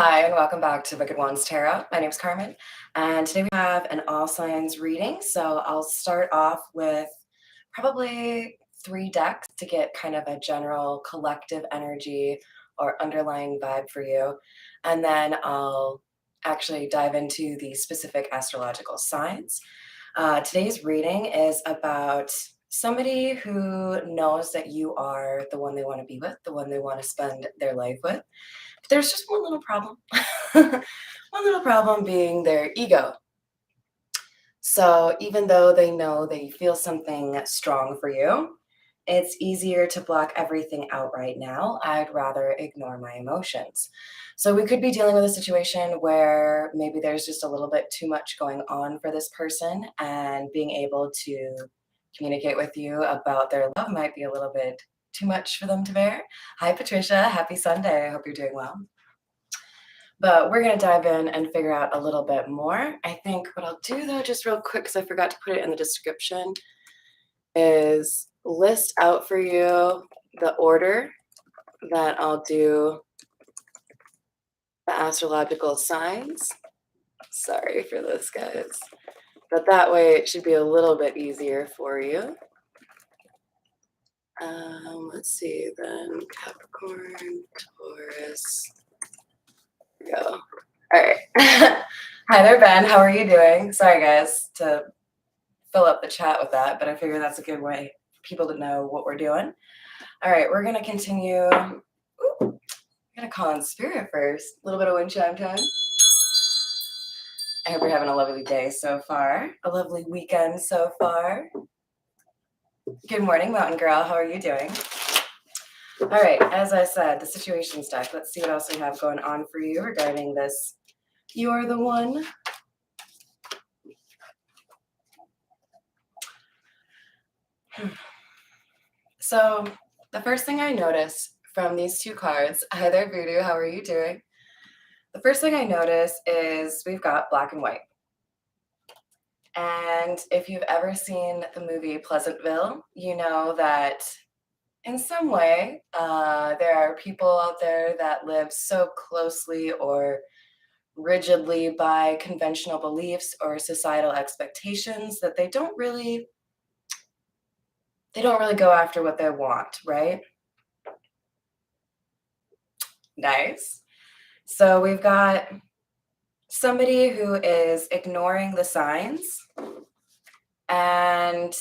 Hi, and welcome back to Wicked Ones Tarot. My name's Carmen, and today we have an all signs reading. So I'll start off with probably 3 decks to get kind of a general collective energy or underlying vibe for you. And then I'll actually dive into the specific astrological signs. Today's reading is about somebody who knows that you are the one they want to be with, the one they want to spend their life with. There's just one little problem. One little problem being their ego. So even though they know they feel something strong for you, it's easier to block everything out right now. I'd rather ignore my emotions. So we could be dealing with a situation where maybe there's just a little bit too much going on for this person, and being able to communicate with you about their love might be a little bit too much for them to bear. Hi, Patricia. Happy Sunday. I hope you're doing well. But we're going to dive in and figure out a little bit more. I think what I'll do, though, just real quick, because I forgot to put it in the description, is list out for you the order that I'll do the astrological signs. Sorry for this, guys. But that way it should be a little bit easier for you. Let's see then. Capricorn, Taurus. There we go. All right. Hi there, Ben. How are you doing? Sorry, guys, to fill up the chat with that, but I figure that's a good way for people to know what we're doing. All right, we're going to continue. Ooh, I'm going to call in spirit first. A little bit of wind chime time. I hope you're having a lovely day so far, a lovely weekend so far. Good morning, Mountain Girl. How are you doing? All right, as I said, the situations deck. Let's see what else we have going on for you regarding this. You're the one. So the first thing I notice from these 2 cards, hi there, Voodoo. How are you doing? The first thing I notice is we've got black and white. And if you've ever seen the movie Pleasantville, you know that in some way, there are people out there that live so closely or rigidly by conventional beliefs or societal expectations that they don't really go after what they want, right? Nice. So we've got somebody who is ignoring the signs, and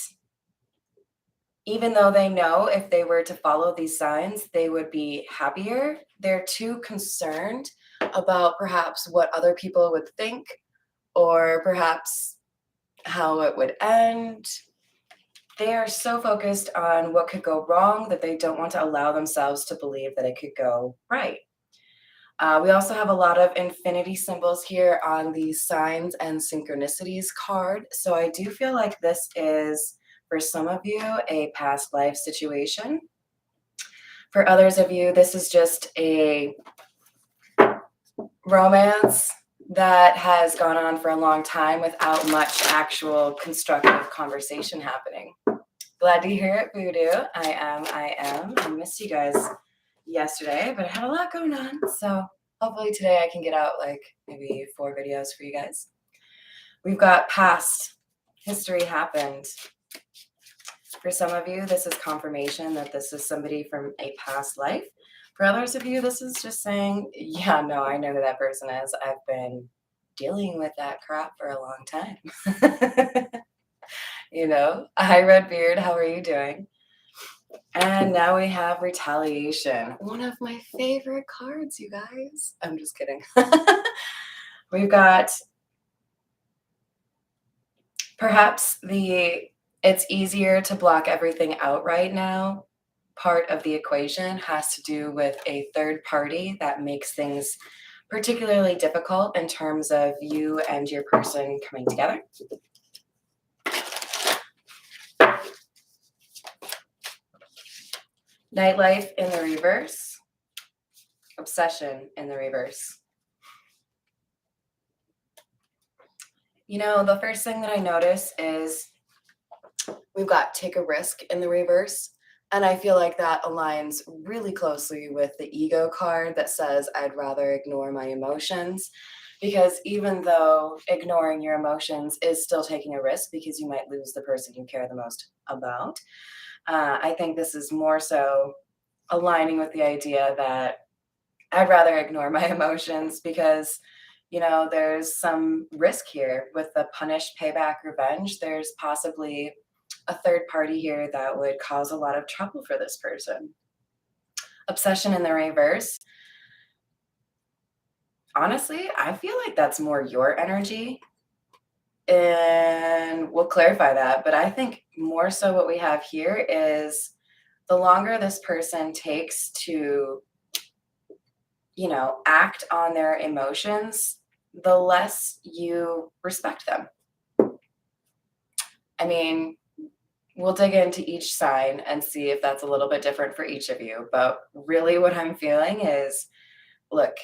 even though they know if they were to follow these signs, they would be happier, they're too concerned about perhaps what other people would think, or perhaps how it would end. They are so focused on what could go wrong that they don't want to allow themselves to believe that it could go right. We also have a lot of infinity symbols here on the signs and synchronicities card. So I do feel like this is, for some of you, a past life situation. For others of you, this is just a romance that has gone on for a long time without much actual constructive conversation happening. Glad to hear it, Voodoo. I am. I missed you guys yesterday, but I had a lot going on, so hopefully today I can get out like maybe 4 videos for you guys. We've got past history happened. For some of you, this is confirmation that this is somebody from a past life. For others of you, this is just saying, yeah, no, I know who that person is. I've been dealing with that crap for a long time. You know, hi, Redbeard. How are you doing? And now we have retaliation. One of my favorite cards, you guys. I'm just kidding. We've got perhaps it's easier to block everything out right now. Part of the equation has to do with a third party that makes things particularly difficult in terms of you and your person coming together. Nightlife in the reverse. Obsession in the reverse. You know, the first thing that I notice is we've got take a risk in the reverse. And I feel like that aligns really closely with the ego card that says, I'd rather ignore my emotions. Because even though ignoring your emotions is still taking a risk because you might lose the person you care the most about, I think this is more so aligning with the idea that I'd rather ignore my emotions because, there's some risk here with the punish, payback, revenge. There's possibly a third party here that would cause a lot of trouble for this person. Obsession in the reverse. Honestly, I feel like that's more your energy. And we'll clarify that. But I think more so what we have here is the longer this person takes to, act on their emotions, the less you respect them. I mean, we'll dig into each sign and see if that's a little bit different for each of you. But really, what I'm feeling is look,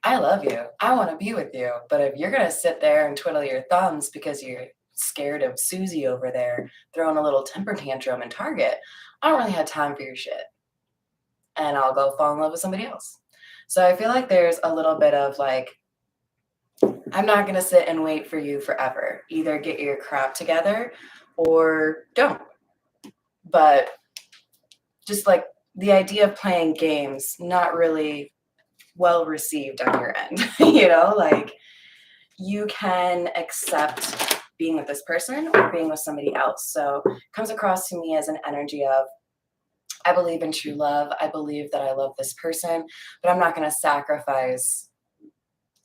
I love you. I want to be with you. But if you're going to sit there and twiddle your thumbs because you're scared of Susie over there throwing a little temper tantrum in Target, I don't really have time for your shit. And I'll go fall in love with somebody else. So I feel like there's a little bit of like, I'm not going to sit and wait for you forever. Either get your crap together or don't. But just like the idea of playing games, not really well received on your end. Like you can accept being with this person or being with somebody else. So it comes across to me as an energy of, I believe in true love. I believe that I love this person, but I'm not going to sacrifice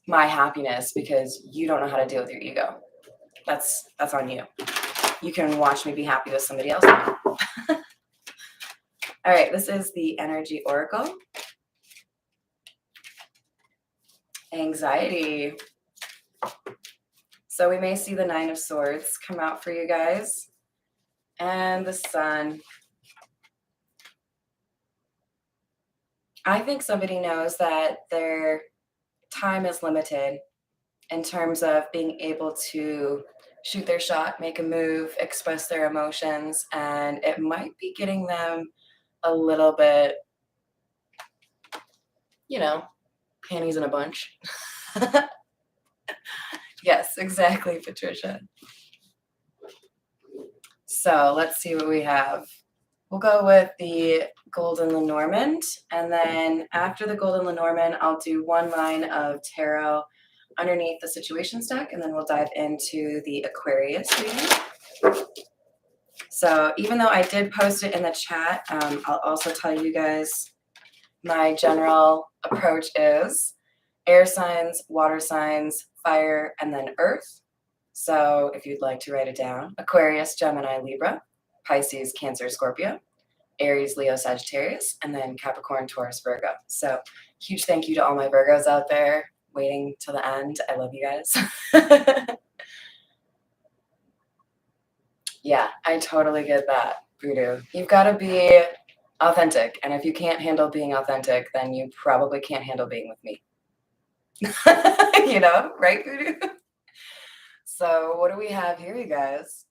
my happiness because you don't know how to deal with your ego. That's on you. You can watch me be happy with somebody else now. All right, this is the Energy Oracle. Anxiety. So we may see the Nine of Swords come out for you guys. And the Sun. I think somebody knows that their time is limited in terms of being able to shoot their shot, make a move, express their emotions, and it might be getting them a little bit, panties in a bunch. Yes, exactly, Patricia. So let's see what we have. We'll go with the Golden Lenormand, and then after the Golden Lenormand, I'll do one line of tarot underneath the Situations deck, and then we'll dive into the Aquarius reading. So even though I did post it in the chat, I'll also tell you guys my general approach is air signs, water signs, fire, and then earth. So if you'd like to write it down, Aquarius, Gemini, Libra, Pisces, Cancer, Scorpio, Aries, Leo, Sagittarius, and then Capricorn, Taurus, Virgo. So huge thank you to all my Virgos out there waiting till the end. I love you guys. Yeah, I totally get that, Voodoo. You've got to be authentic. And if you can't handle being authentic, then you probably can't handle being with me. Right, Voodoo? So what do we have here, you guys?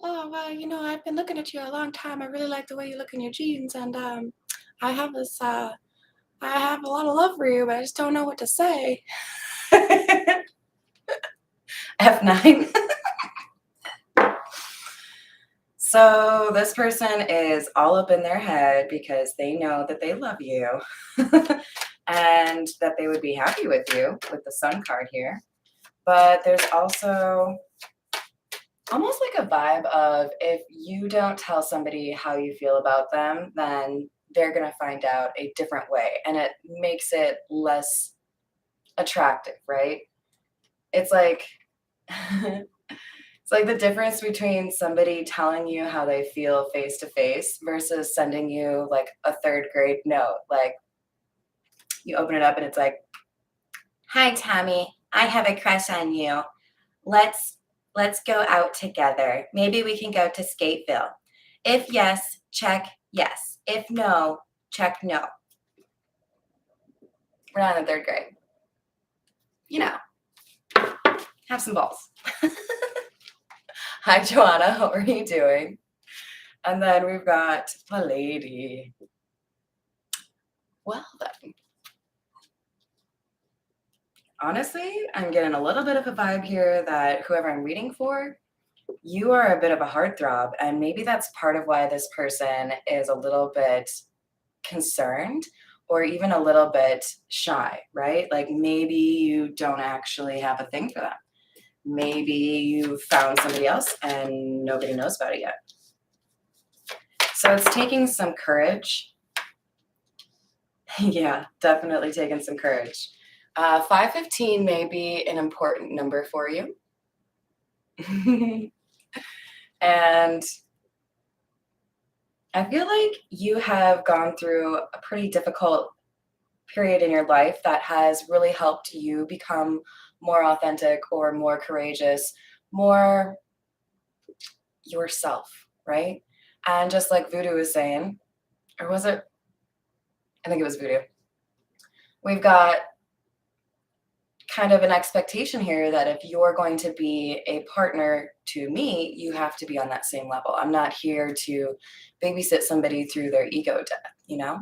Oh, well, I've been looking at you a long time. I really like the way you look in your jeans. And I have a lot of love for you, but I just don't know what to say. F9. So this person is all up in their head because they know that they love you and that they would be happy with you with the Sun card here. But there's also almost like a vibe of if you don't tell somebody how you feel about them, then they're going to find out a different way. And it makes it less attractive, right? It's like it's like the difference between somebody telling you how they feel face to face versus sending you like a third grade note. Like you open it up and it's like, "Hi Tommy, I have a crush on you. Let's go out together. Maybe we can go to Skateville. If yes, check yes. If no, check no." We're not in the third grade. Have some balls. Hi, Joanna. How are you doing? And then we've got the lady. Well then, honestly, I'm getting a little bit of a vibe here that whoever I'm reading for, you are a bit of a heartthrob, and maybe that's part of why this person is a little bit concerned or even a little bit shy, right? Like maybe you don't actually have a thing for them. Maybe you found somebody else and nobody knows about it yet. So it's taking some courage. Yeah, definitely taking some courage. 515 may be an important number for you. And I feel like you have gone through a pretty difficult period in your life that has really helped you become more authentic or more courageous, more yourself, right? And just like Voodoo was saying, or was it? I think it was Voodoo. We've got kind of an expectation here that if you're going to be a partner to me, you have to be on that same level. I'm not here to babysit somebody through their ego death, you know?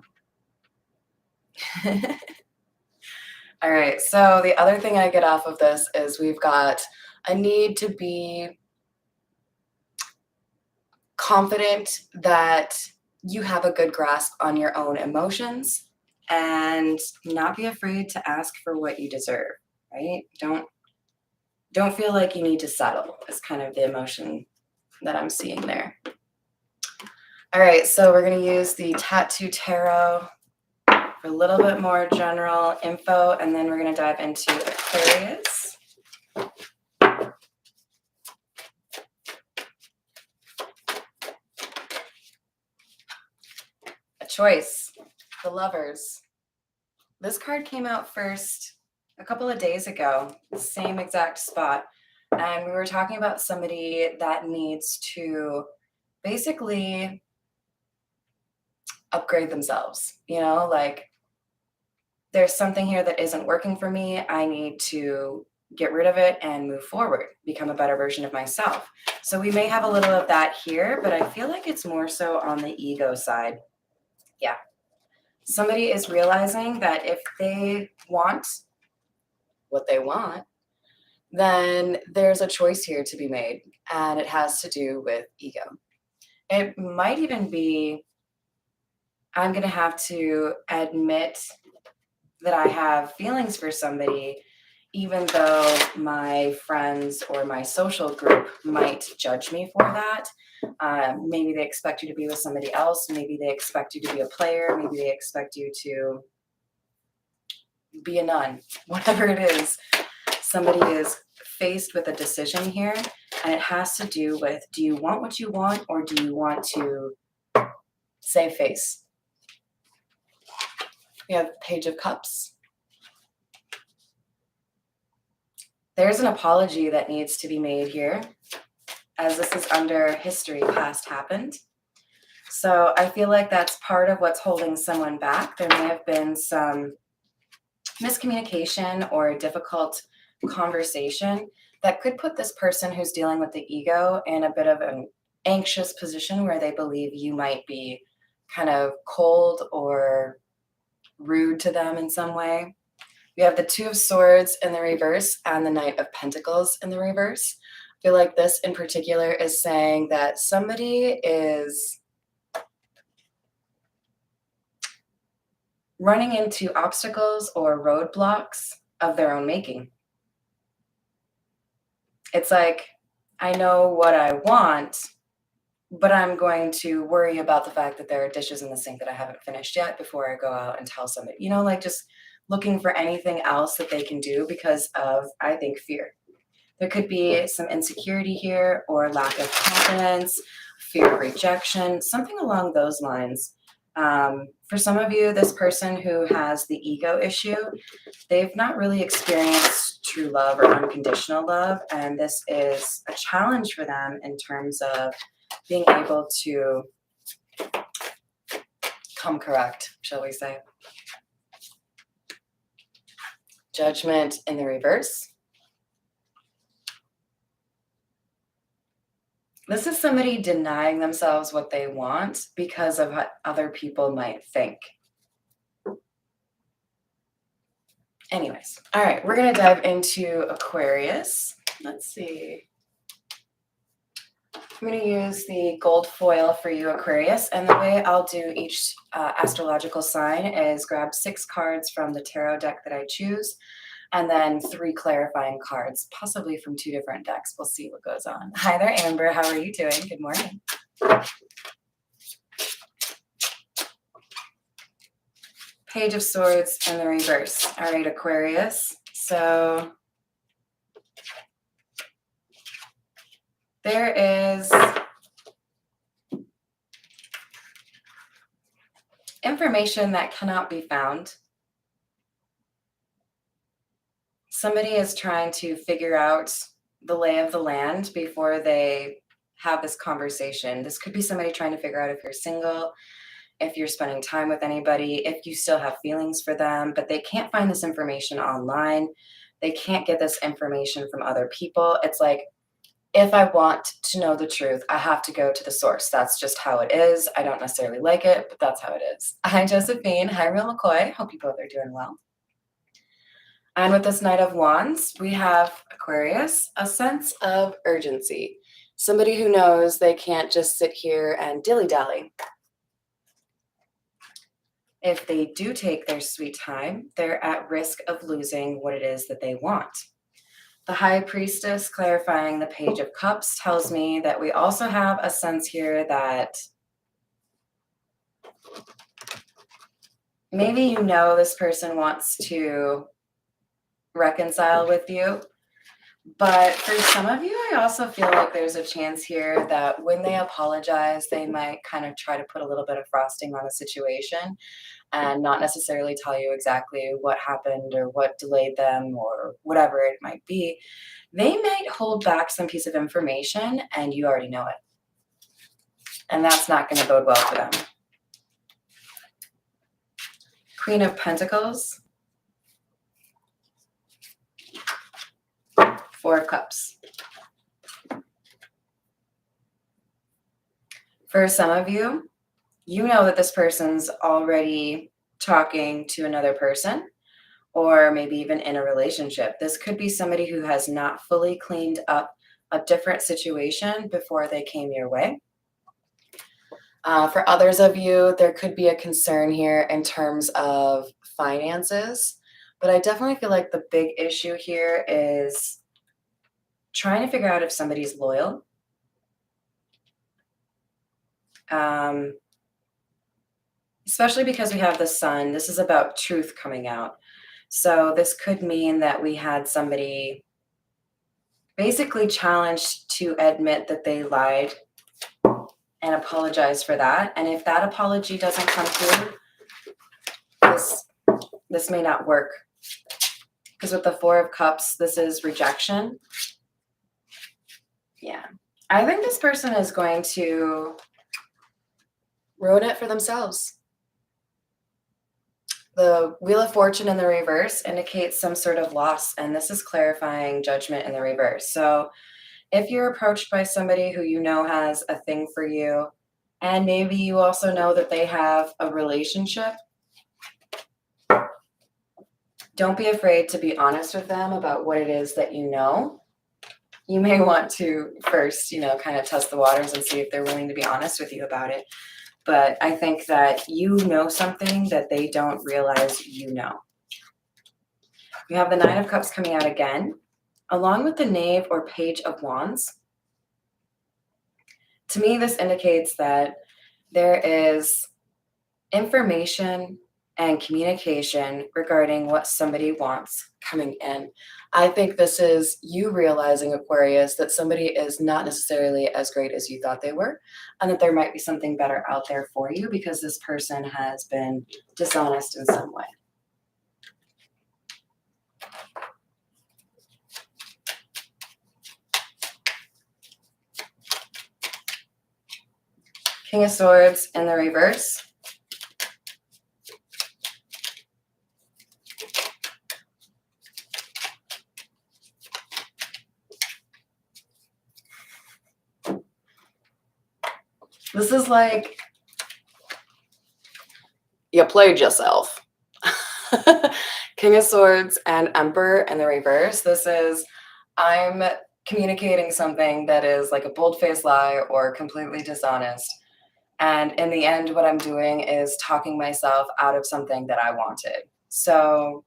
All right, so the other thing I get off of this is we've got a need to be confident that you have a good grasp on your own emotions and not be afraid to ask for what you deserve, right? Don't feel like you need to settle is kind of the emotion that I'm seeing there. All right, so we're going to use the Tattoo Tarot for a little bit more general info, and then we're going to dive into Aquarius. A choice, the Lovers. This card came out first a couple of days ago, same exact spot. And we were talking about somebody that needs to basically upgrade themselves. You know, like there's something here that isn't working for me. I need to get rid of it and move forward, become a better version of myself. So we may have a little of that here, but I feel like it's more so on the ego side. Yeah. Somebody is realizing that if they want what they want, then there's a choice here to be made, and it has to do with ego. It might even be I'm going to have to admit that I have feelings for somebody, even though my friends or my social group might judge me for that. Maybe they expect you to be with somebody else. Maybe they expect you to be a player. Maybe they expect you to be a nun, whatever it is. Somebody is faced with a decision here, and it has to do with, do you want what you want, or do you want to save face? We have Page of Cups. There's an apology that needs to be made here, as this is under history past happened. So I feel like that's part of what's holding someone back. There may have been some miscommunication or difficult conversation that could put this person who's dealing with the ego in a bit of an anxious position where they believe you might be kind of cold or rude to them in some way. We have the Two of Swords in the reverse and the Knight of Pentacles in the reverse. I feel like this in particular is saying that somebody is running into obstacles or roadblocks of their own making. It's like, I know what I want, but I'm going to worry about the fact that there are dishes in the sink that I haven't finished yet before I go out and tell somebody. You know, like just looking for anything else that they can do because of, I think, fear. There could be some insecurity here or lack of confidence, fear of rejection, something along those lines. For some of you, this person who has the ego issue, they've not really experienced true love or unconditional love. And this is a challenge for them in terms of being able to come correct, shall we say. Judgment in the reverse. This is somebody denying themselves what they want because of what other people might think. Anyways, all right, we're going to dive into Aquarius. Let's see. I'm going to use the gold foil for you, Aquarius, and the way I'll do each astrological sign is grab 6 cards from the tarot deck that I choose, and then 3 clarifying cards, possibly from 2 different decks. We'll see what goes on. Hi there, Amber. How are you doing? Good morning. Page of Swords in the reverse. All right, Aquarius. So there is information that cannot be found. Somebody is trying to figure out the lay of the land before they have this conversation. This could be somebody trying to figure out if you're single, if you're spending time with anybody, if you still have feelings for them, but they can't find this information online. They can't get this information from other people. It's like, if I want to know the truth, I have to go to the source. That's just how it is. I don't necessarily like it, but that's how it is. Hi, Josephine. Hi, Real McCoy. Hope you both are doing well. And with this Knight of Wands, we have Aquarius, a sense of urgency. Somebody who knows they can't just sit here and dilly-dally. If they do take their sweet time, they're at risk of losing what it is that they want. The High Priestess, clarifying the Page of Cups, tells me that we also have a sense here that maybe you know this person wants to reconcile with you, but for some of you, I also feel like there's a chance here that when they apologize, they might kind of try to put a little bit of frosting on the situation and not necessarily tell you exactly what happened or what delayed them or whatever it might be. They might hold back some piece of information and you already know it. And that's not going to bode well for them. Queen of Pentacles. 4 of Cups. For some of you, you know that this person's already talking to another person or maybe even in a relationship. This could be somebody who has not fully cleaned up a different situation before they came your way. For others of you, there could be a concern here in terms of finances, but I definitely feel like the big issue here is trying to figure out if somebody's loyal. Especially because we have the Sun. This is about truth coming out. So this could mean that we had somebody basically challenged to admit that they lied and apologize for that. And if that apology doesn't come through, this may not work. Because with the 4 of Cups, this is rejection. Yeah. I think this person is going to ruin it for themselves. The Wheel of Fortune in the reverse indicates some sort of loss, and this is clarifying Judgment in the reverse. So if you're approached by somebody who you know has a thing for you, and maybe you also know that they have a relationship, don't be afraid to be honest with them about what it is that you know. You may want to first, kind of test the waters and see if they're willing to be honest with you about it. But I think that you know something that they don't realize you know. You have the 9 of Cups coming out again, along with the Knave or Page of Wands. To me, this indicates that there is information and communication regarding what somebody wants coming in. I think this is you realizing, Aquarius, that somebody is not necessarily as great as you thought they were, and that there might be something better out there for you because this person has been dishonest in some way. King of Swords in the reverse. This is like, you played yourself. King of Swords and Emperor in the reverse. This is, I'm communicating something that is like a bold-faced lie or completely dishonest. And in the end, what I'm doing is talking myself out of something that I wanted. So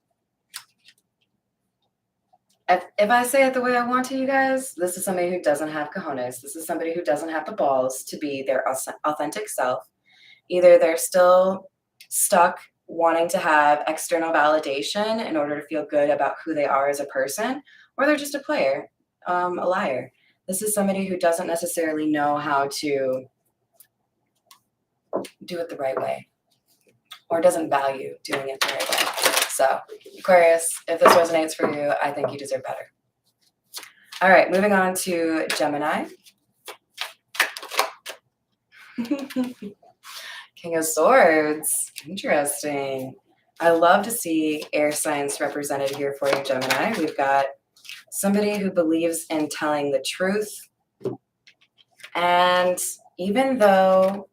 if I say it the way I want to, you guys, this is somebody who doesn't have cojones. This is somebody who doesn't have the balls to be their authentic self. Either they're still stuck wanting to have external validation in order to feel good about who they are as a person, or they're just a player, a liar. This is somebody who doesn't necessarily know how to do it the right way, or doesn't value doing it the right way. So, Aquarius, if this resonates for you, I think you deserve better. All right, moving on to Gemini. King of Swords. Interesting. I love to see air signs represented here for you, Gemini. We've got somebody who believes in telling the truth. And even though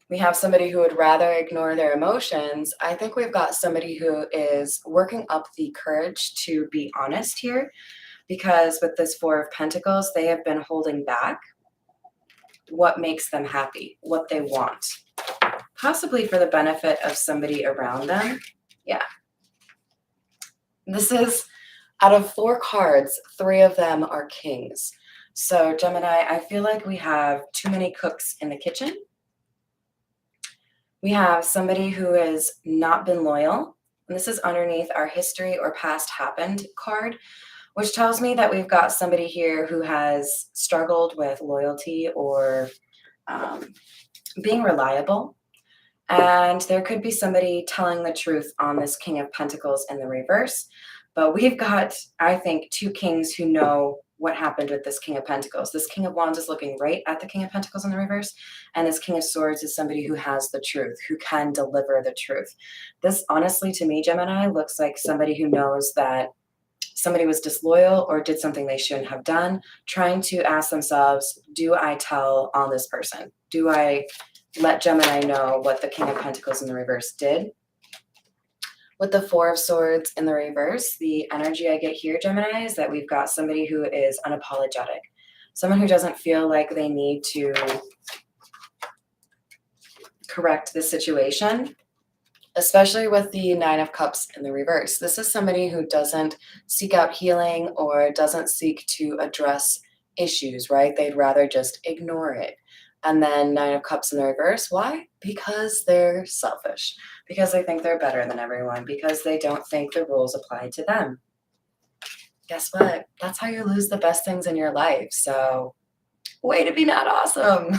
we have somebody who would rather ignore their emotions, I think we've got somebody who is working up the courage to be honest here, because with this Four of Pentacles, they have been holding back what makes them happy, what they want, possibly for the benefit of somebody around them. Yeah. This is, out of 4 cards, 3 of them are kings. So Gemini, I feel like we have too many cooks in the kitchen. We have somebody who has not been loyal, and this is underneath our history or past happened card, which tells me that we've got somebody here who has struggled with loyalty or being reliable. And there could be somebody telling the truth on this King of Pentacles in the reverse. But we've got, I think, 2 kings who know what happened with this King of Pentacles. This King of Wands is looking right at the King of Pentacles in the reverse. And this King of Swords is somebody who has the truth, who can deliver the truth. This, honestly, to me, Gemini, looks like somebody who knows that somebody was disloyal or did something they shouldn't have done, trying to ask themselves, do I tell on this person? Do I let Gemini know what the King of Pentacles in the reverse did? With the Four of Swords in the reverse, the energy I get here, Gemini, is that we've got somebody who is unapologetic. Someone who doesn't feel like they need to correct the situation, especially with the Nine of Cups in the reverse. This is somebody who doesn't seek out healing or doesn't seek to address issues, right? They'd rather just ignore it. And then Nine of Cups in the reverse. Why? Because they're selfish. Because they think they're better than everyone. Because they don't think the rules apply to them. Guess what? That's how you lose the best things in your life. So, way to be not awesome.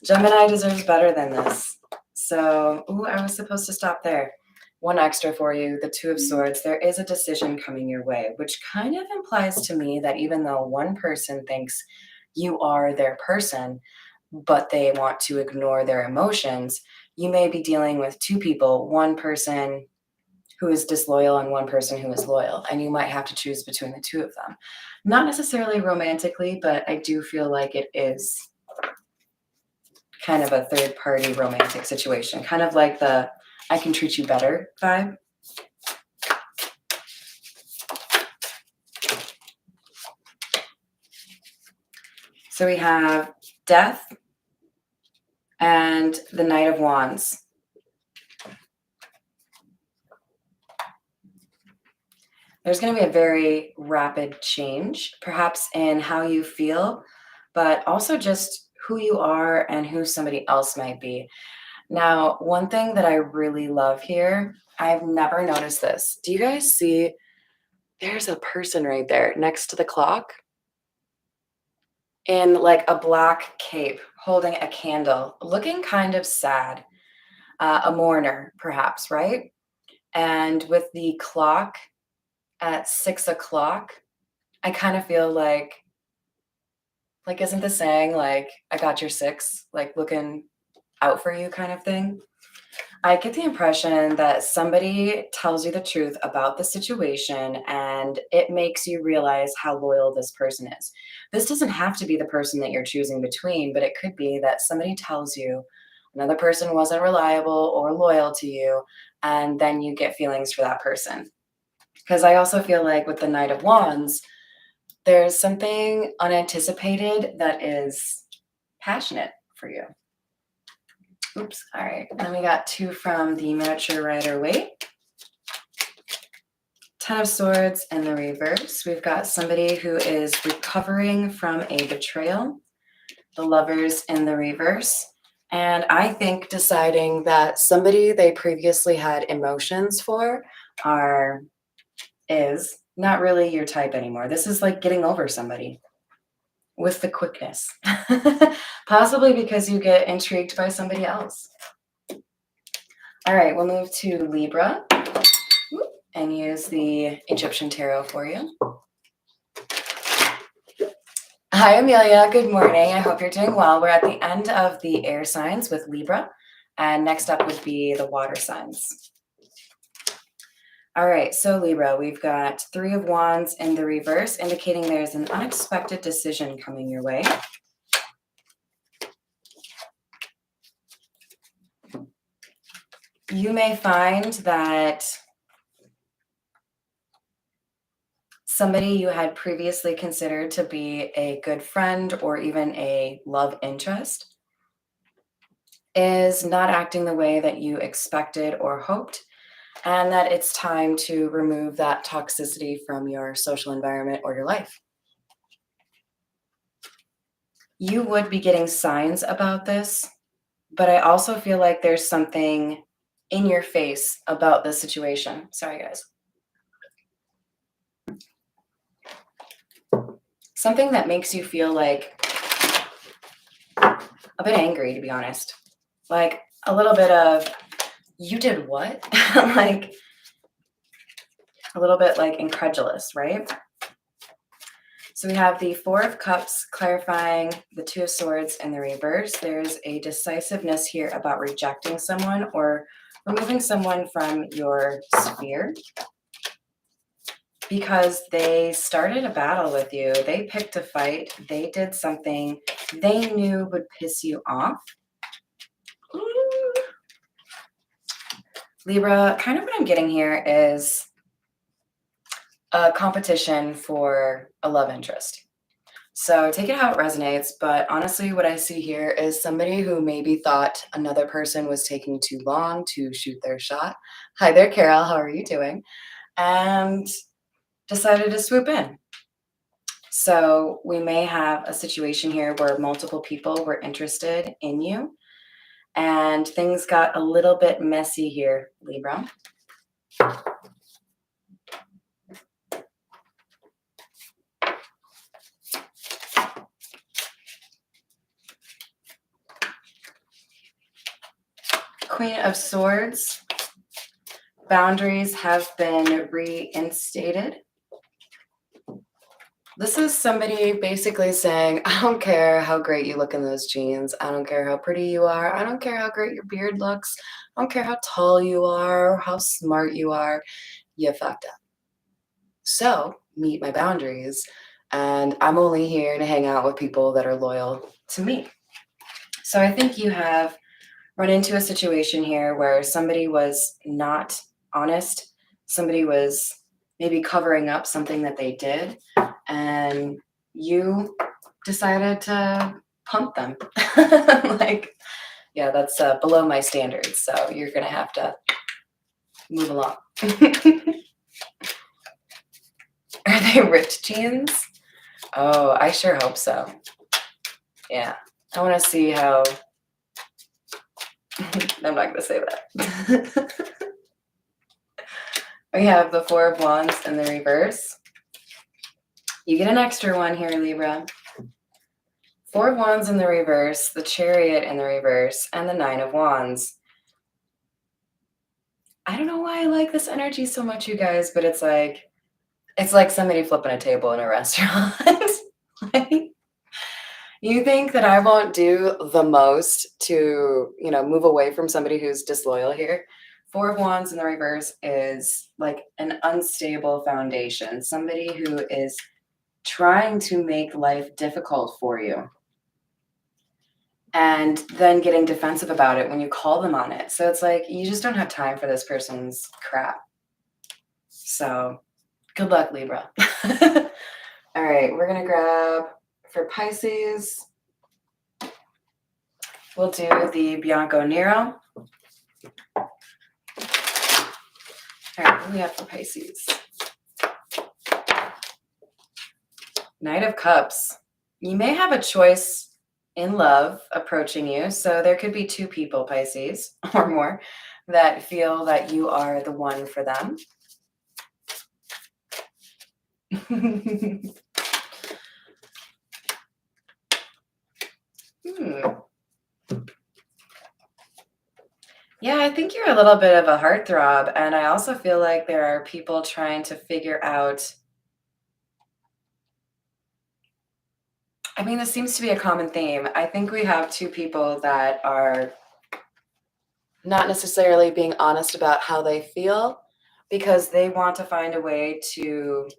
Gemini deserves better than this. So, I was supposed to stop there. 1 extra for you, the Two of Swords. There is a decision coming your way, which kind of implies to me that even though one person thinks you are their person, but they want to ignore their emotions, you may be dealing with 2 people, one person who is disloyal and one person who is loyal, and you might have to choose between the 2 of them. Not necessarily romantically, but I do feel like it is kind of a third-party romantic situation, kind of like the I can treat you better vibe. So we have Death and the Knight of Wands. There's going to be a very rapid change, perhaps in how you feel, but also just who you are and who somebody else might be. Now, one thing that I really love here, I've never noticed this. Do you guys see there's a person right there next to the clock in like a black cape holding a candle, looking kind of sad, a mourner perhaps, right? And with the clock at 6 o'clock, I kind of feel like isn't the saying like I got your 6, like looking out for you kind of thing? I get the impression that somebody tells you the truth about the situation and it makes you realize how loyal this person is. This doesn't have to be the person that you're choosing between, but it could be that somebody tells you another person wasn't reliable or loyal to you, and then you get feelings for that person. Because I also feel like with the Knight of Wands, there's something unanticipated that is passionate for you. Oops, all right. And then we got two from the miniature Rider-Waite. Ten of Swords in the reverse. We've got somebody who is recovering from a betrayal. The Lovers in the reverse. And I think deciding that somebody they previously had emotions for is not really your type anymore. This is like getting over somebody with the quickness. Possibly because you get intrigued by somebody else. All right, we'll move to Libra and use the Egyptian Tarot for you. Hi, Amelia. Good morning. I hope you're doing well. We're at the end of the air signs with Libra, and next up would be the water signs. All right, so Libra, we've got Three of Wands in the reverse, indicating there's an unexpected decision coming your way. You may find that somebody you had previously considered to be a good friend or even a love interest is not acting the way that you expected or hoped, and that it's time to remove that toxicity from your social environment or your life. You would be getting signs about this, but I also feel like there's something in your face about this situation. Sorry, guys. Something that makes you feel like a bit angry, to be honest. Like a little bit of, you did what? Like a little bit like incredulous, right? So we have the Four of Cups clarifying the Two of Swords in the reverse. There's a decisiveness here about rejecting someone or removing someone from your sphere because they started a battle with you. They picked a fight. They did something they knew would piss you off. Libra, kind of what I'm getting here is a competition for a love interest. So take it how it resonates, but honestly, what I see here is somebody who maybe thought another person was taking too long to shoot their shot. Hi there, Carol. How are you doing? And decided to swoop in. So we may have a situation here where multiple people were interested in you, and things got a little bit messy here, Libra. Queen of Swords. Boundaries have been reinstated. This is somebody basically saying, I don't care how great you look in those jeans. I don't care how pretty you are. I don't care how great your beard looks. I don't care how tall you are or how smart you are. You fucked up. So meet my boundaries. And I'm only here to hang out with people that are loyal to me. So I think you have run into a situation here where somebody was not honest. Somebody was maybe covering up something that they did, and you decided to pump them. Like, yeah, that's below my standards, so you're gonna have to move along. Are they ripped jeans? Oh, I sure hope so. Yeah, I want to see how. I'm not gonna say that. We have the Four of Wands in the reverse. You get an extra one here, Libra. Four of Wands in the reverse, the Chariot in the reverse, and the Nine of Wands. I don't know why I like this energy so much, you guys, but it's like somebody flipping a table in a restaurant. Like, You think that I won't do the most to, move away from somebody who's disloyal here? Four of Wands in the reverse is like an unstable foundation, somebody who is trying to make life difficult for you and then getting defensive about it when you call them on it. So it's like you just don't have time for this person's crap. So good luck, Libra. All right, we're going to grab for Pisces. We'll do the Bianco Nero. All right, what do we have for Pisces? Knight of Cups. You may have a choice in love approaching you. So there could be two people, Pisces, or more, that feel that you are the one for them. Yeah, I think you're a little bit of a heartthrob. And I also feel like there are people trying to figure out. I mean, this seems to be a common theme. I think we have two people that are not necessarily being honest about how they feel because they want to find a way to,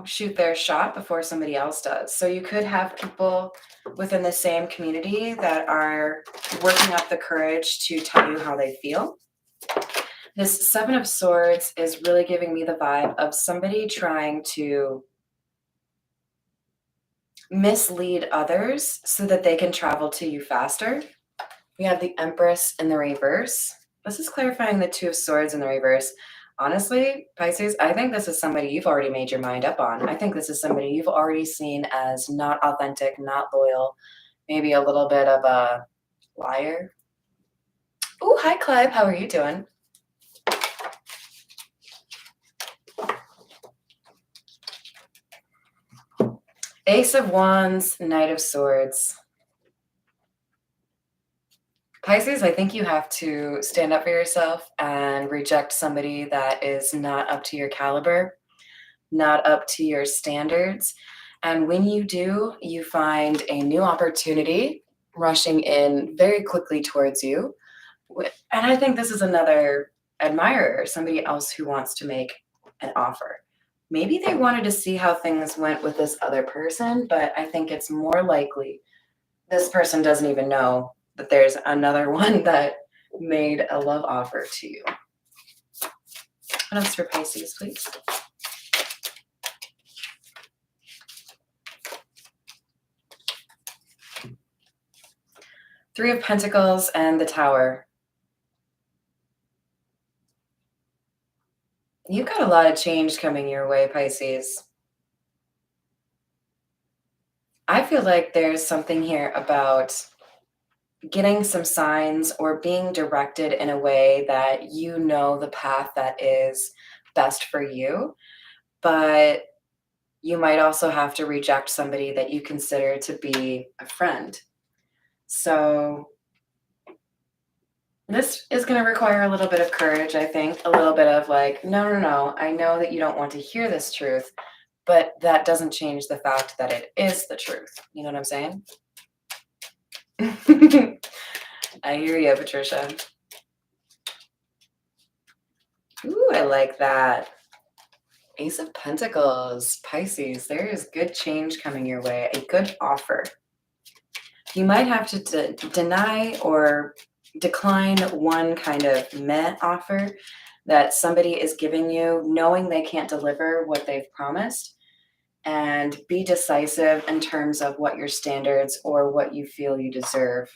shoot their shot before somebody else does. So you could have people within the same community that are working up the courage to tell you how they feel. This Seven of Swords is really giving me the vibe of somebody trying to mislead others so that they can travel to you faster. We have the Empress in the reverse. This is clarifying the Two of Swords in the reverse. Honestly, Pisces, I think this is somebody you've already made your mind up on. I think this is somebody you've already seen as not authentic, not loyal, maybe a little bit of a liar. Oh, hi, Clive. How are you doing? Ace of Wands, Knight of Swords. Pisces, I think you have to stand up for yourself and reject somebody that is not up to your caliber, not up to your standards. And when you do, you find a new opportunity rushing in very quickly towards you. And I think this is another admirer, somebody else who wants to make an offer. Maybe they wanted to see how things went with this other person, but I think it's more likely this person doesn't even know that there's another one that made a love offer to you. What else for Pisces, please? Three of Pentacles and the Tower. You've got a lot of change coming your way, Pisces. I feel like there's something here about getting some signs or being directed in a way that you know the path that is best for you, but you might also have to reject somebody that you consider to be a friend. So this is going to require a little bit of courage, I think, a little bit of like, no, I know that you don't want to hear this truth, but that doesn't change the fact that it is the truth. You know what I'm saying? I hear you, Patricia. Ooh, I like that. Ace of Pentacles, Pisces, there is good change coming your way, a good offer. You might have to deny or decline one kind of meh offer that somebody is giving you, knowing they can't deliver what they've promised, and be decisive in terms of what your standards or what you feel you deserve.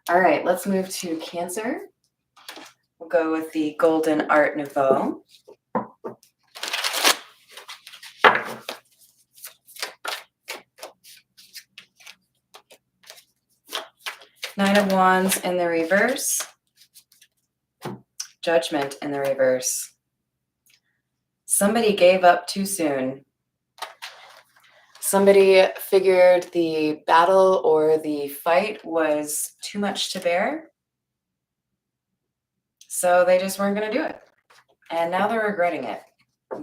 All right, let's move to Cancer. We'll go with the Golden Art Nouveau. Nine of Wands in the reverse. Judgment in the reverse. Somebody gave up too soon. Somebody figured the battle or the fight was too much to bear. So they just weren't going to do it. And now they're regretting it.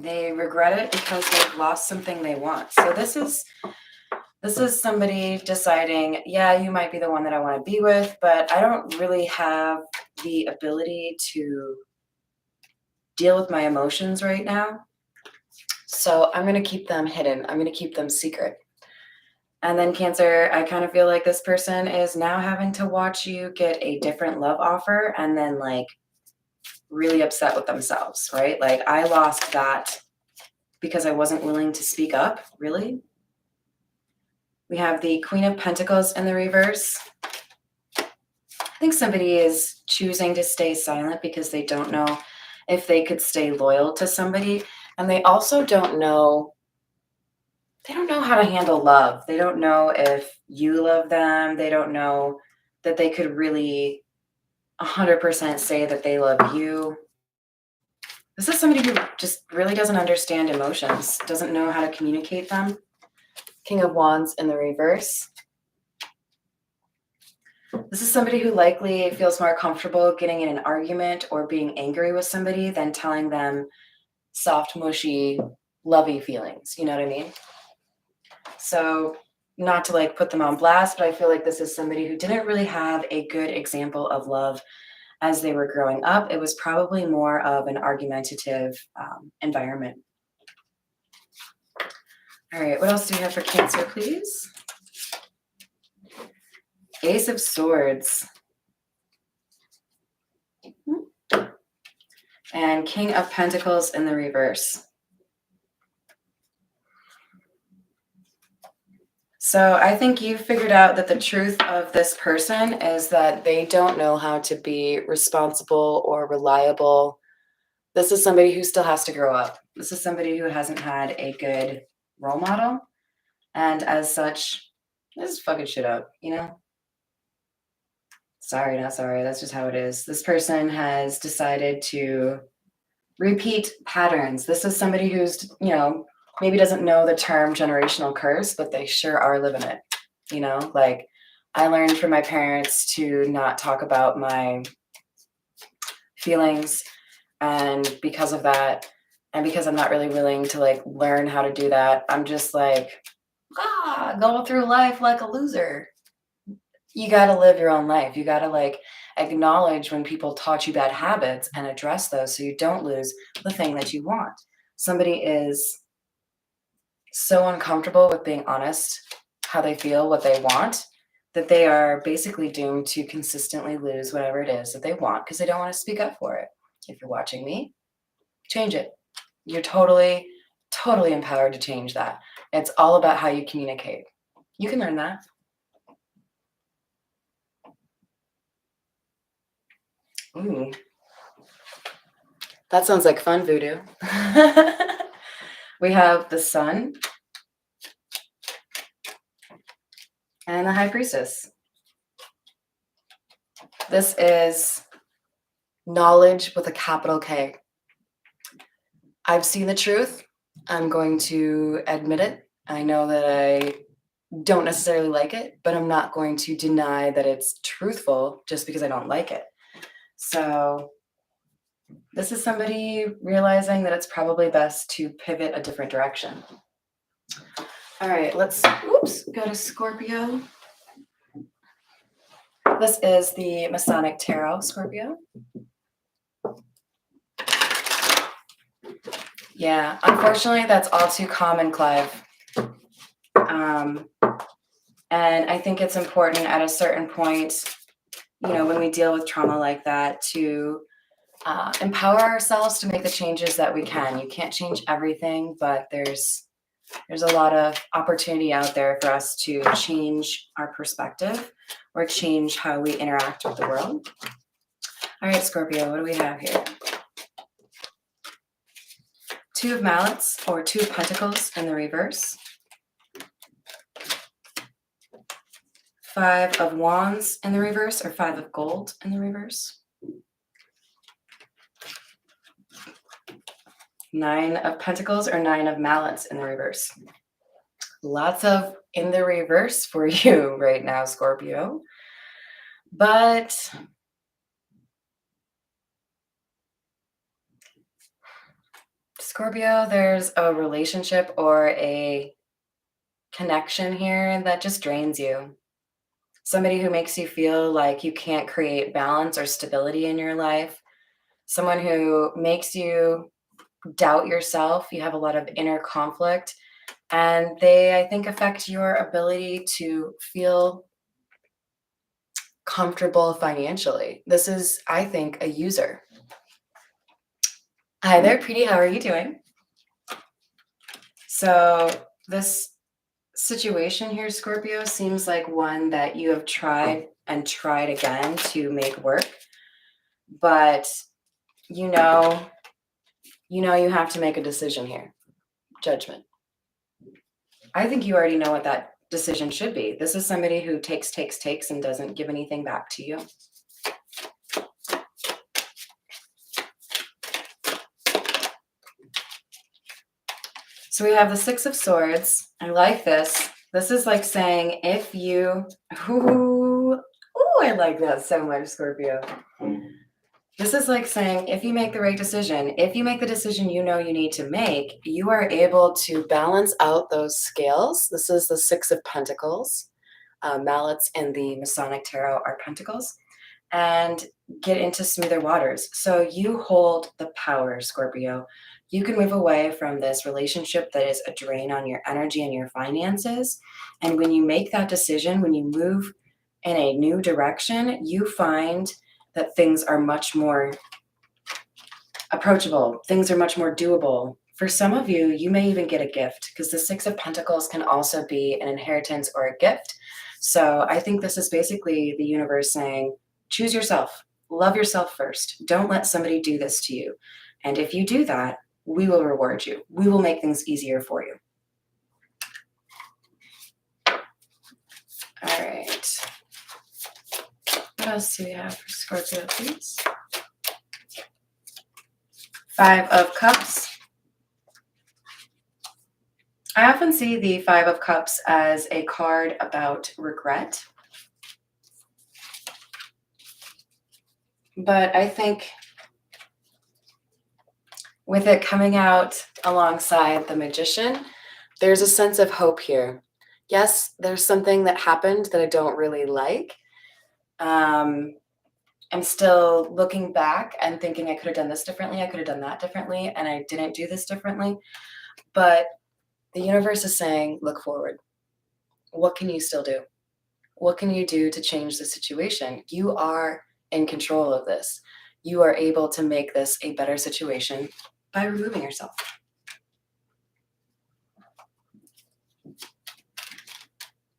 They regret it because they've lost something they want. So this is somebody deciding, yeah, you might be the one that I want to be with, but I don't really have the ability to deal with my emotions right now. So I'm going to keep them hidden. I'm going to keep them secret. And then Cancer, I kind of feel like this person is now having to watch you get a different love offer and then like really upset with themselves, right? Like I lost that because I wasn't willing to speak up, really. We have the Queen of Pentacles in the reverse. I think somebody is choosing to stay silent because they don't know if they could stay loyal to somebody. And they also don't know how to handle love. They don't know if you love them. They don't know that they could really 100% say that they love you. This is somebody who just really doesn't understand emotions, doesn't know how to communicate them. King of Wands in the reverse. This is somebody who likely feels more comfortable getting in an argument or being angry with somebody than telling them soft, mushy, lovey feelings. You know what I mean? So not to like put them on blast, but I feel like this is somebody who didn't really have a good example of love as they were growing up. It was probably more of an argumentative environment. All right, what else do we have for Cancer, please? Ace of Swords. And King of Pentacles in the reverse. So I think you figured out that the truth of this person is that they don't know how to be responsible or reliable. This is somebody who still has to grow up. This is somebody who hasn't had a good role model. And as such, this is fucking shit up, you know? Sorry, not sorry. That's just how it is. This person has decided to repeat patterns. This is somebody who's, maybe doesn't know the term generational curse, but they sure are living it. Like I learned from my parents to not talk about my feelings. And because of that, and because I'm not really willing to like learn how to do that, I'm just like, going through life like a loser. You got to live your own life. You got to like acknowledge when people taught you bad habits and address those so you don't lose the thing that you want. Somebody is so uncomfortable with being honest, how they feel, what they want, that they are basically doomed to consistently lose whatever it is that they want because they don't want to speak up for it. If you're watching me, change it. You're totally, totally empowered to change that. It's all about how you communicate. You can learn that. Ooh. That sounds like fun voodoo. We have the Sun and the High Priestess. This is knowledge with a capital K. I've seen the truth. I'm going to admit it. I know that I don't necessarily like it, but I'm not going to deny that it's truthful just because I don't like it. So this is somebody realizing that it's probably best to pivot a different direction. All right, let's go to Scorpio. This is the Masonic Tarot, Scorpio. Yeah, unfortunately, that's all too common, Clive. And I think it's important at a certain point, when we deal with trauma like that, to empower ourselves to make the changes that we can. You can't change everything, but there's a lot of opportunity out there for us to change our perspective or change how we interact with the world. All right, Scorpio, what do we have here? Two of Mallets or Two of Pentacles in the reverse. Five of Wands in the reverse or Five of Gold in the reverse. Nine of Pentacles or Nine of Mallets in the reverse. Lots of in the reverse for you right now, Scorpio. But Scorpio, there's a relationship or a connection here that just drains you. Somebody who makes you feel like you can't create balance or stability in your life. Someone who makes you doubt yourself. You have a lot of inner conflict, and they, I think, affect your ability to feel comfortable financially. This is, I think, a user. Hi there, Preeti. How are you doing? So, this situation here, Scorpio, seems like one that you have tried and tried again to make work, but you know, you have to make a decision here. Judgment. I think you already know what that decision should be. This is somebody who takes, and doesn't give anything back to you. So we have the Six of Swords. I like this. This is like saying if you, ooh, I like that so much, Scorpio. This is like saying if you make the right decision, if you make the decision you know you need to make, you are able to balance out those scales. This is the Six of Pentacles. Mallets in the Masonic Tarot are pentacles, and get into smoother waters. So you hold the power, Scorpio. You can move away from this relationship that is a drain on your energy and your finances. And when you make that decision, when you move in a new direction, you find that things are much more approachable. Things are much more doable. For some of you, you may even get a gift, because the Six of Pentacles can also be an inheritance or a gift. So I think this is basically the universe saying, choose yourself, love yourself first. Don't let somebody do this to you. And if you do that, we will reward you. We will make things easier for you. All right. What else do we have for Scorpio, please? Five of Cups. I often see the Five of Cups as a card about regret. But I think with it coming out alongside the Magician, there's a sense of hope here. Yes, there's something that happened that I don't really like. I'm still looking back and thinking I could have done this differently. I could have done that differently, and I didn't do this differently. But the universe is saying, look forward. What can you still do? What can you do to change the situation? You are in control of this. You are able to make this a better situation by removing yourself.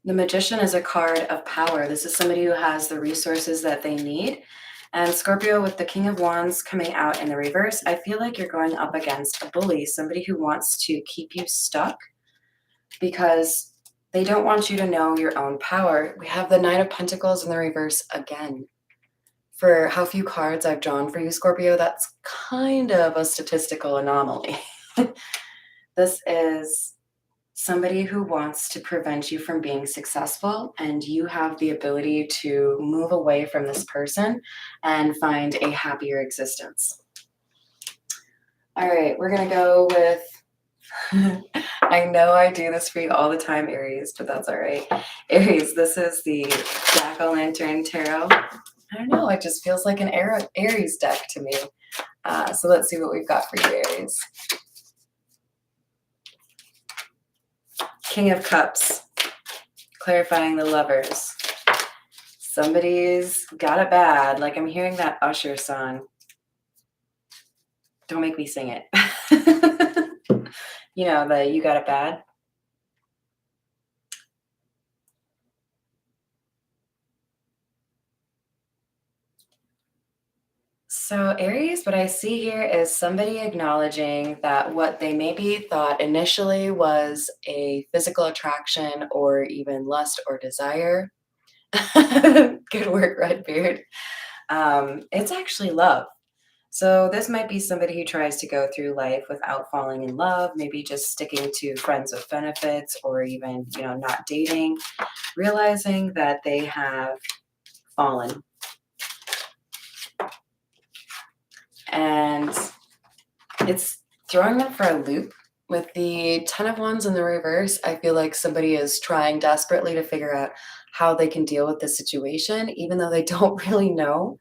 The Magician is a card of power. This is somebody who has the resources that they need. And Scorpio, with the King of Wands coming out in the reverse, I feel like you're going up against a bully, somebody who wants to keep you stuck because they don't want you to know your own power. We have the Nine of Pentacles in the reverse again. For how few cards I've drawn for you, Scorpio, that's kind of a statistical anomaly. This is somebody who wants to prevent you from being successful, and you have the ability to move away from this person and find a happier existence. All right, we're going to go with I know I do this for you all the time, Aries, but that's all right. Aries, this is the Jack-o'-lantern Tarot. I don't know, it just feels like an Aries deck to me. So let's see what we've got for you, Aries. King of Cups, clarifying the Lovers. Somebody's got it bad. Like I'm hearing that Usher song. Don't make me sing it. You know, the You Got It Bad. So Aries, what I see here is somebody acknowledging that what they maybe thought initially was a physical attraction or even lust or desire. Good work, Redbeard. It's actually love. So this might be somebody who tries to go through life without falling in love, maybe just sticking to friends with benefits or even, not dating, realizing that they have fallen. And it's throwing them for a loop. With the Ten of Wands in the reverse, I feel like somebody is trying desperately to figure out how they can deal with the situation, even though they don't really know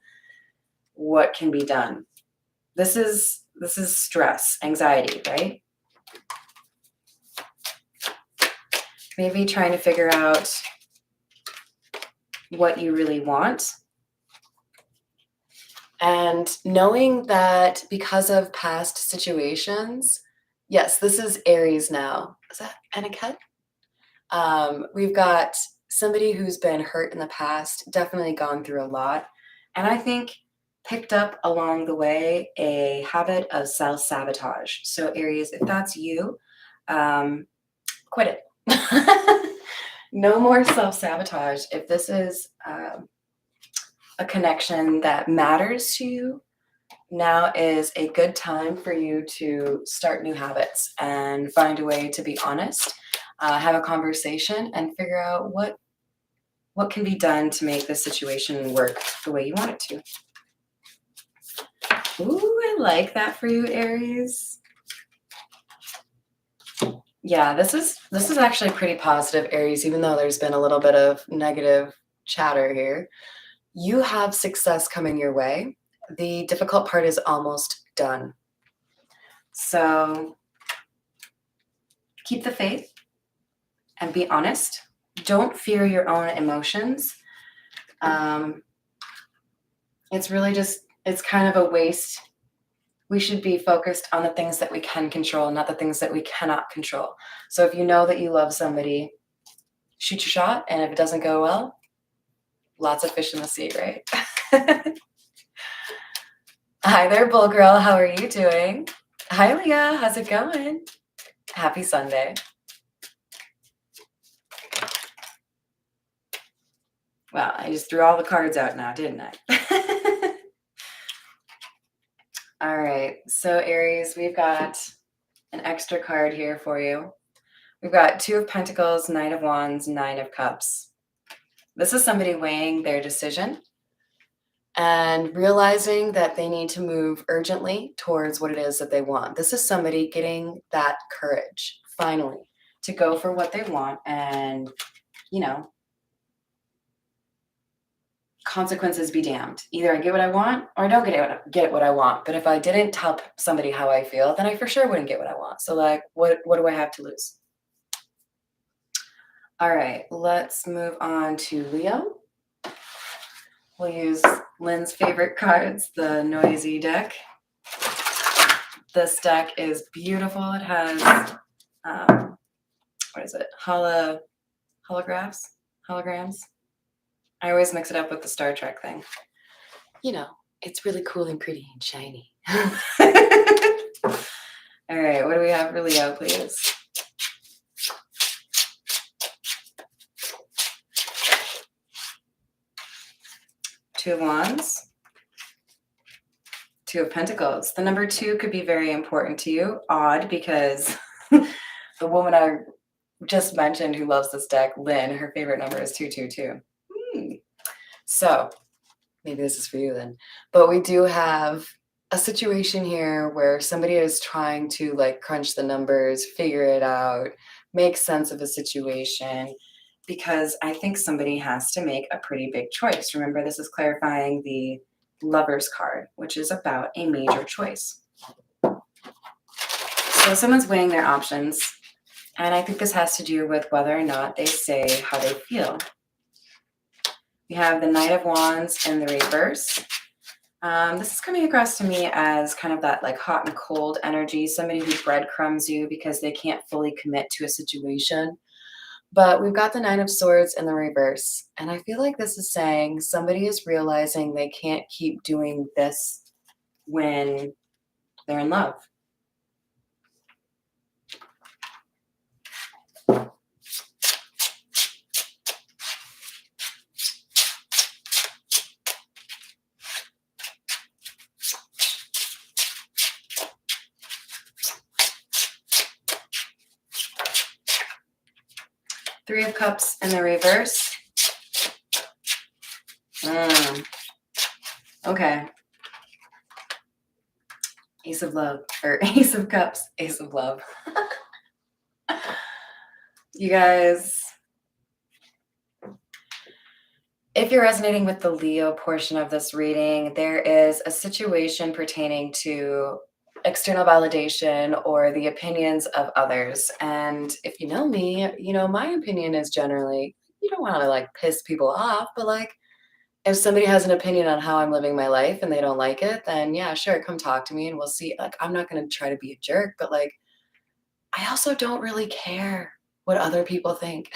what can be done. This is stress, anxiety, right? Maybe trying to figure out what you really want. And knowing that because of past situations, yes, this is Aries now. Is that Aniket? We've got somebody who's been hurt in the past, definitely gone through a lot. And I think picked up along the way a habit of self-sabotage. So Aries, if that's you, quit it. No more self-sabotage. If this is a connection that matters to you, now is a good time for you to start new habits and find a way to be honest, have a conversation, and figure out what can be done to make this situation work the way you want it to. Ooh, I like that for you, Aries. Yeah, this is actually pretty positive, Aries, even though there's been a little bit of negative chatter here. You have success coming your way. The difficult part is almost done. So keep the faith and be honest. Don't fear your own emotions. It's really just, it's kind of a waste. We should be focused on the things that we can control, not the things that we cannot control. So if you know that you love somebody, shoot your shot. And if it doesn't go well, lots of fish in the sea, right? Hi there, Bull Girl. How are you doing? Hi, Leah. How's it going? Happy Sunday. Wow, I just threw all the cards out now, didn't I? All right, so Aries, we've got an extra card here for you. We've got Two of Pentacles, Knight of Wands, Nine of Cups. This is somebody weighing their decision and realizing that they need to move urgently towards what it is that they want. This is somebody getting that courage, finally, to go for what they want and, you know, consequences be damned. Either I get what I want or I don't get what I want. But if I didn't tell somebody how I feel, then I for sure wouldn't get what I want. So like, what do I have to lose? All right, let's move on to Leo. We'll use Lynn's favorite cards, the Noisy deck. This deck is beautiful. It has, what is it? Holograms? I always mix it up with the Star Trek thing. You know, it's really cool and pretty and shiny. All right, what do we have for Leo, please? Two of Wands. Two of Pentacles. The number 2 could be very important to you. Odd, because the woman I just mentioned who loves this deck, Lynn, her favorite number is 222. So maybe this is for you then. But we do have a situation here where somebody is trying to like crunch the numbers, figure it out, make sense of a situation, because I think somebody has to make a pretty big choice. Remember, this is clarifying the Lover's card, which is about a major choice. So someone's weighing their options, and I think this has to do with whether or not they say how they feel. We have the Knight of Wands in the reverse. This is coming across to me as kind of that like hot and cold energy, somebody who breadcrumbs you because they can't fully commit to a situation. But we've got the Nine of Swords in the reverse. And I feel like this is saying somebody is realizing they can't keep doing this when they're in love. Three of Cups in the reverse. Okay. Ace of love, or Ace of cups, Ace of love. You guys, if you're resonating with the Leo portion of this reading, there is a situation pertaining to external validation or the opinions of others. And if you know me, you know my opinion is generally you don't want to like piss people off, but like if somebody has an opinion on how I'm living my life and they don't like it, then yeah, sure, come talk to me and we'll see. Like I'm not going to try to be a jerk, but like I also don't really care what other people think.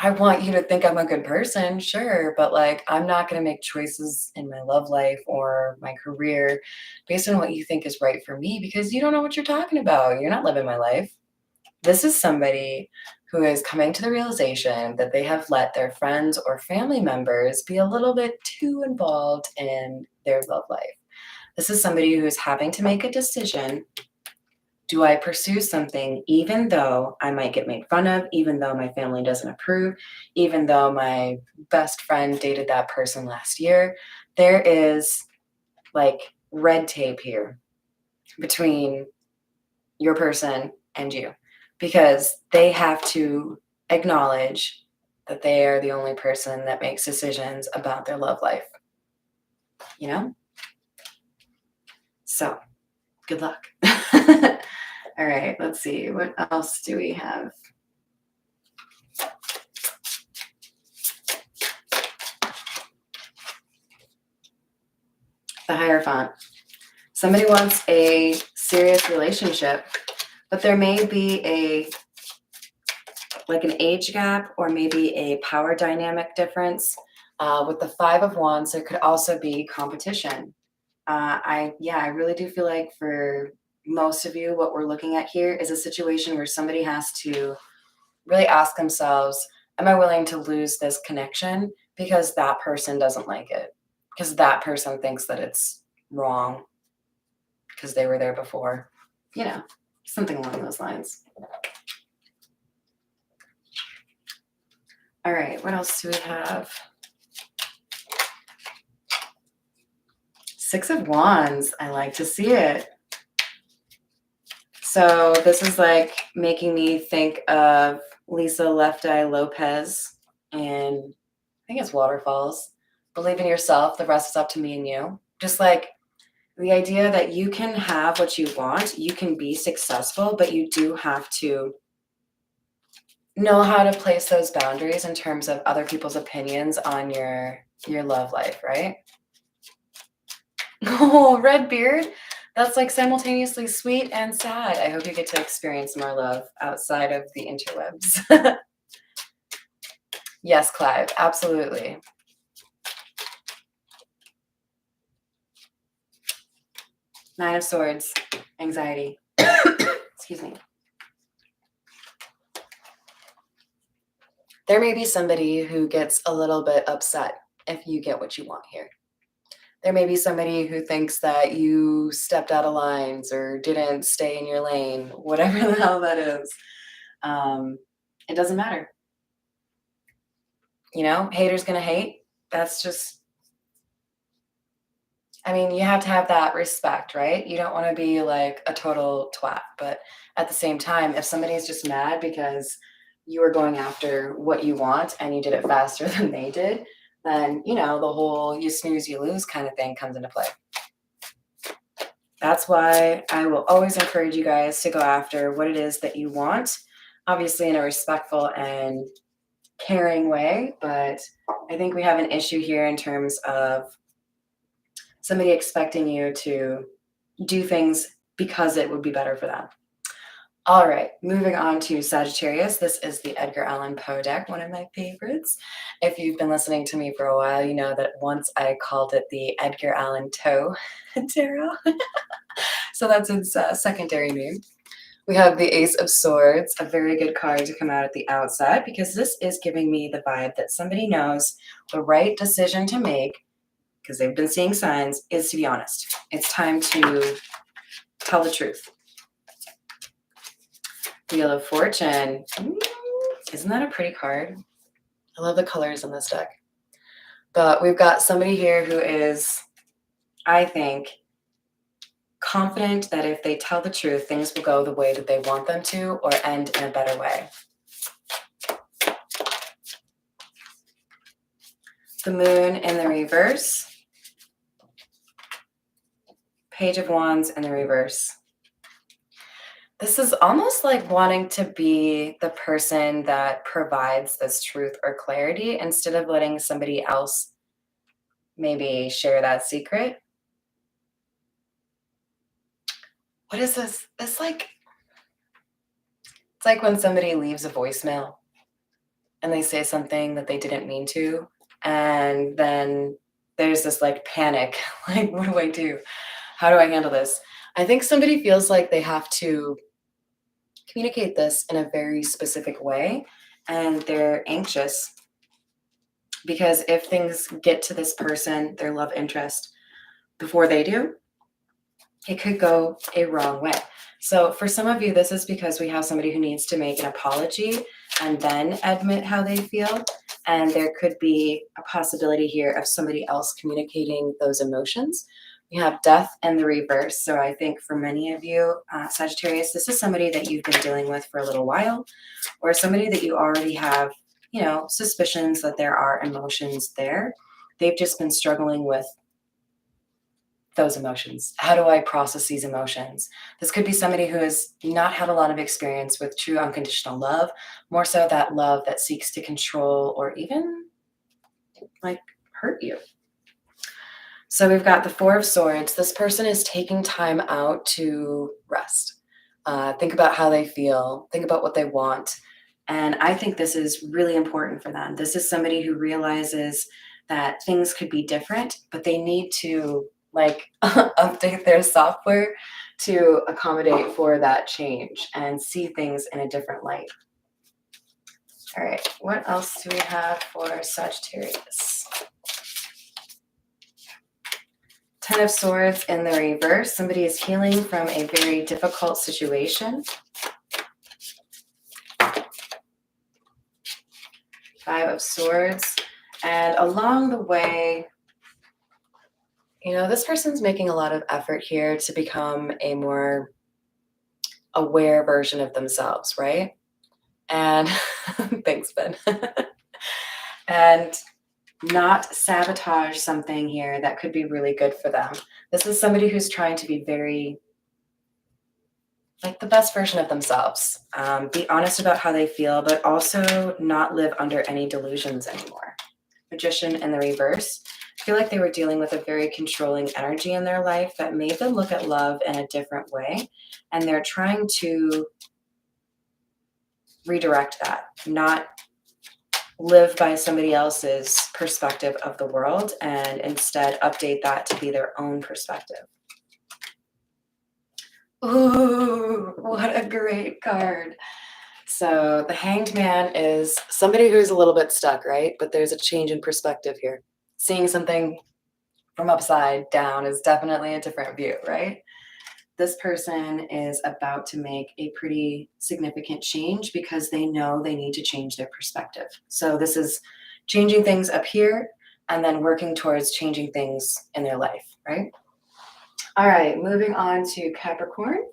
I want you to think I'm a good person, sure, but like I'm not going to make choices in my love life or my career based on what you think is right for me because you don't know what you're talking about. You're not living my life. This is somebody who is coming to the realization that they have let their friends or family members be a little bit too involved in their love life. This is somebody who is having to make a decision. Do I pursue something even though I might get made fun of, even though my family doesn't approve, even though my best friend dated that person last year? There is like red tape here between your person and you because they have to acknowledge that they are the only person that makes decisions about their love life. You know? So, good luck. All right, let's see. What else do we have? The Hierophant. Somebody wants a serious relationship, but there may be like an age gap or maybe a power dynamic difference. With the Five of Wands, there could also be competition. I really do feel like for most of you, what we're looking at here is a situation where somebody has to really ask themselves, am I willing to lose this connection because that person doesn't like it? Because that person thinks that it's wrong because they were there before. You know, something along those lines. All right, what else do we have? Six of Wands. I like to see it. So this is like making me think of Lisa Left Eye Lopez and I think it's Waterfalls. Believe in yourself. The rest is up to me and you. Just like the idea that you can have what you want, you can be successful, but you do have to know how to place those boundaries in terms of other people's opinions on your love life, right? Oh, red beard. That's like simultaneously sweet and sad. I hope you get to experience more love outside of the interwebs. Yes, Clive, absolutely. Nine of Swords, anxiety. Excuse me. There may be somebody who gets a little bit upset if you get what you want here. There may be somebody who thinks that you stepped out of lines or didn't stay in your lane, whatever the hell that is. It doesn't matter. You know, haters gonna hate. That's just, I mean, you have to have that respect, right? You don't want to be like a total twat, but at the same time, if somebody is just mad because you were going after what you want and you did it faster than they did, then, you know, the whole you snooze, you lose kind of thing comes into play. That's why I will always encourage you guys to go after what it is that you want, obviously in a respectful and caring way. But I think we have an issue here in terms of somebody expecting you to do things because it would be better for them. All right, moving on to Sagittarius. This is the Edgar Allan Poe deck, one of my favorites. If you've been listening to me for a while, you know that once I called it the Edgar Allan Toe tarot. So that's its secondary name. We have the Ace of Swords, a very good card to come out at the outside because this is giving me the vibe that somebody knows the right decision to make because they've been seeing signs is to be honest. It's time to tell the truth. Wheel of Fortune. Isn't that a pretty card? I love the colors in this deck. But we've got somebody here who is, I think, confident that if they tell the truth, things will go the way that they want them to or end in a better way. The Moon in the reverse. Page of Wands in the reverse. This is almost like wanting to be the person that provides this truth or clarity instead of letting somebody else maybe share that secret. What is this? It's like when somebody leaves a voicemail and they say something that they didn't mean to, and then there's this like panic, like, what do I do? How do I handle this? I think somebody feels like they have to communicate this in a very specific way, and they're anxious because if things get to this person, their love interest, before they do, it could go a wrong way. So for some of you, this is because we have somebody who needs to make an apology and then admit how they feel. And there could be a possibility here of somebody else communicating those emotions. We have Death in the reverse. So I think for many of you, Sagittarius, this is somebody that you've been dealing with for a little while, or somebody that you already have, suspicions that there are emotions there. They've just been struggling with those emotions. How do I process these emotions? This could be somebody who has not had a lot of experience with true unconditional love, more so that love that seeks to control or even like hurt you. So we've got the Four of Swords. This person is taking time out to rest. Think about how they feel. Think about what they want. And I think this is really important for them. This is somebody who realizes that things could be different, but they need to update their software to accommodate for that change and see things in a different light. All right, what else do we have for Sagittarius? Ten of Swords in the reverse. Somebody is healing from a very difficult situation. Five of Swords. And along the way, this person's making a lot of effort here to become a more aware version of themselves, right? And thanks, Ben. And not sabotage something here that could be really good for them. This is somebody who's trying to be very the best version of themselves. Be honest about how they feel, but also not live under any delusions anymore. Magician in the reverse. I feel like they were dealing with a very controlling energy in their life that made them look at love in a different way. And they're trying to redirect that, not live by somebody else's perspective of the world, and instead update that to be their own perspective. Ooh, what a great card. So the Hanged Man is somebody who's a little bit stuck, right? But there's a change in perspective here. Seeing something from upside down is definitely a different view, right? This person is about to make a pretty significant change because they know they need to change their perspective. So this is changing things up here and then working towards changing things in their life, right? All right, moving on to Capricorn.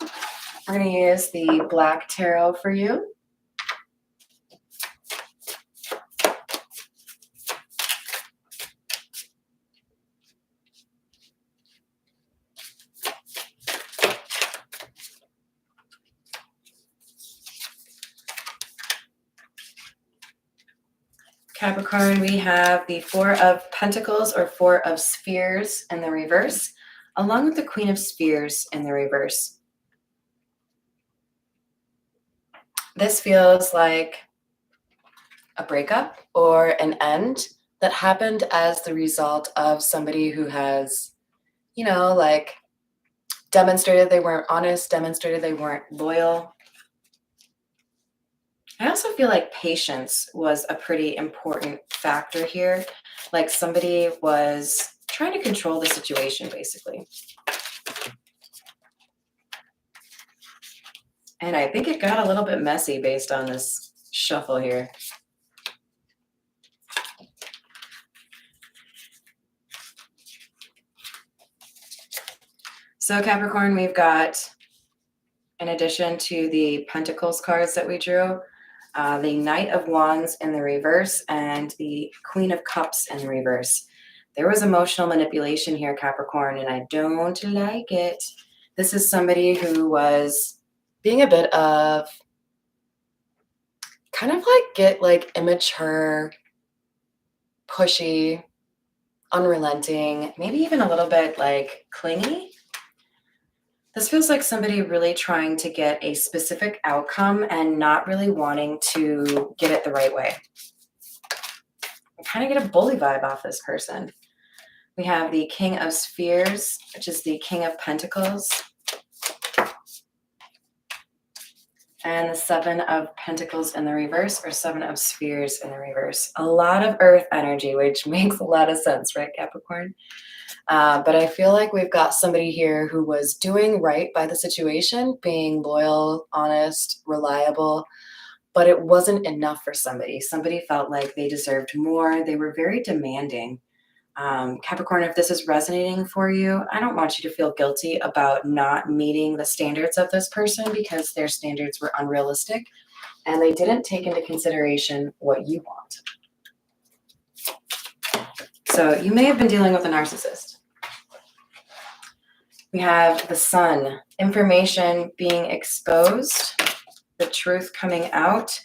We're going to use the Black Tarot for you. Capricorn, we have the Four of Pentacles or Four of Spheres in the reverse, along with the Queen of Spears in the reverse. This feels like a breakup or an end that happened as the result of somebody who has, demonstrated they weren't honest, demonstrated they weren't loyal. I also feel like patience was a pretty important factor here. Like somebody was trying to control the situation, basically. And I think it got a little bit messy based on this shuffle here. So Capricorn, we've got, in addition to the Pentacles cards that we drew, the Knight of Wands in the reverse and the Queen of Cups in the reverse. There was emotional manipulation here, Capricorn, and I don't like it. This is somebody who was being a bit of kind of immature, pushy, unrelenting, maybe even a little bit like clingy. This feels like somebody really trying to get a specific outcome and not really wanting to get it the right way. I kind of get a bully vibe off this person. We have the King of Spheres, which is the King of Pentacles, and the Seven of Pentacles in the reverse, or Seven of Spheres in the reverse. A lot of earth energy, which makes a lot of sense, right, Capricorn? But I feel like we've got somebody here who was doing right by the situation, being loyal, honest, reliable, but it wasn't enough for somebody. Somebody felt like they deserved more. They were very demanding. Capricorn, if this is resonating for you, I don't want you to feel guilty about not meeting the standards of this person because their standards were unrealistic and they didn't take into consideration what you want. So you may have been dealing with a narcissist. We have the Sun, information being exposed, the truth coming out,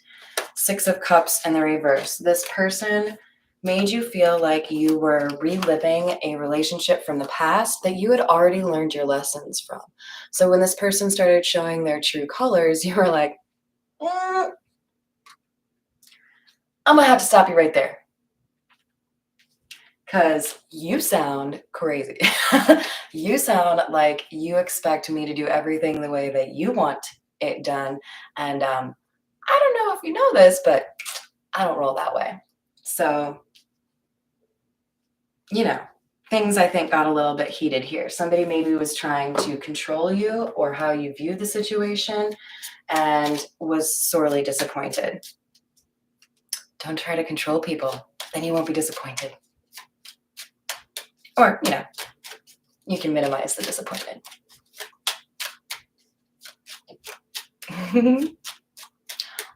Six of Cups in the reverse. This person made you feel like you were reliving a relationship from the past that you had already learned your lessons from. So when this person started showing their true colors, you were like, I'm gonna have to stop you right there. Because you sound crazy. You sound like you expect me to do everything the way that you want it done. And I don't know if you know this, but I don't roll that way. So, things I think got a little bit heated here. Somebody maybe was trying to control you or how you view the situation and was sorely disappointed. Don't try to control people, then you won't be disappointed. Or, you can minimize the disappointment.